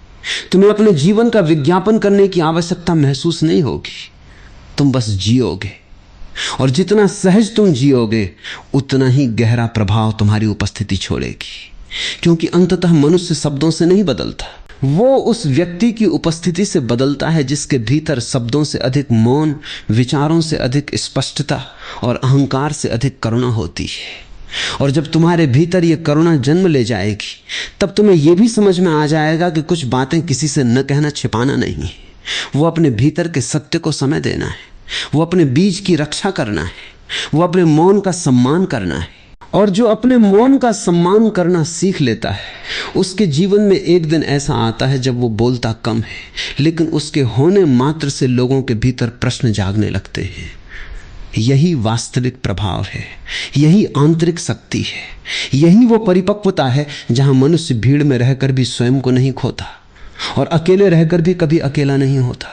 तुम्हें अपने जीवन का विज्ञापन करने की आवश्यकता महसूस नहीं होगी। तुम बस जियोगे, और जितना सहज तुम जियोगे उतना ही गहरा प्रभाव तुम्हारी उपस्थिति छोड़ेगी। क्योंकि अंततः मनुष्य शब्दों से नहीं बदलता, वो उस व्यक्ति की उपस्थिति से बदलता है जिसके भीतर शब्दों से अधिक मौन, विचारों से अधिक स्पष्टता और अहंकार से अधिक करुणा होती है। और जब तुम्हारे भीतर ये करुणा जन्म ले जाएगी तब तुम्हें यह भी समझ में आ जाएगा कि कुछ बातें किसी से न कहना छिपाना नहीं है। वो अपने भीतर के सत्य को समय देना है, वो अपने बीज की रक्षा करना है, वो अपने मौन का सम्मान करना है। और जो अपने मौन का सम्मान करना सीख लेता है उसके जीवन में एक दिन ऐसा आता है जब वो बोलता कम है, लेकिन उसके होने मात्र से लोगों के भीतर प्रश्न जागने लगते हैं। यही वास्तविक प्रभाव है, यही आंतरिक शक्ति है, यही वो परिपक्वता है जहां मनुष्य भीड़ में रहकर भी स्वयं को नहीं खोता और अकेले रहकर भी कभी अकेला नहीं होता।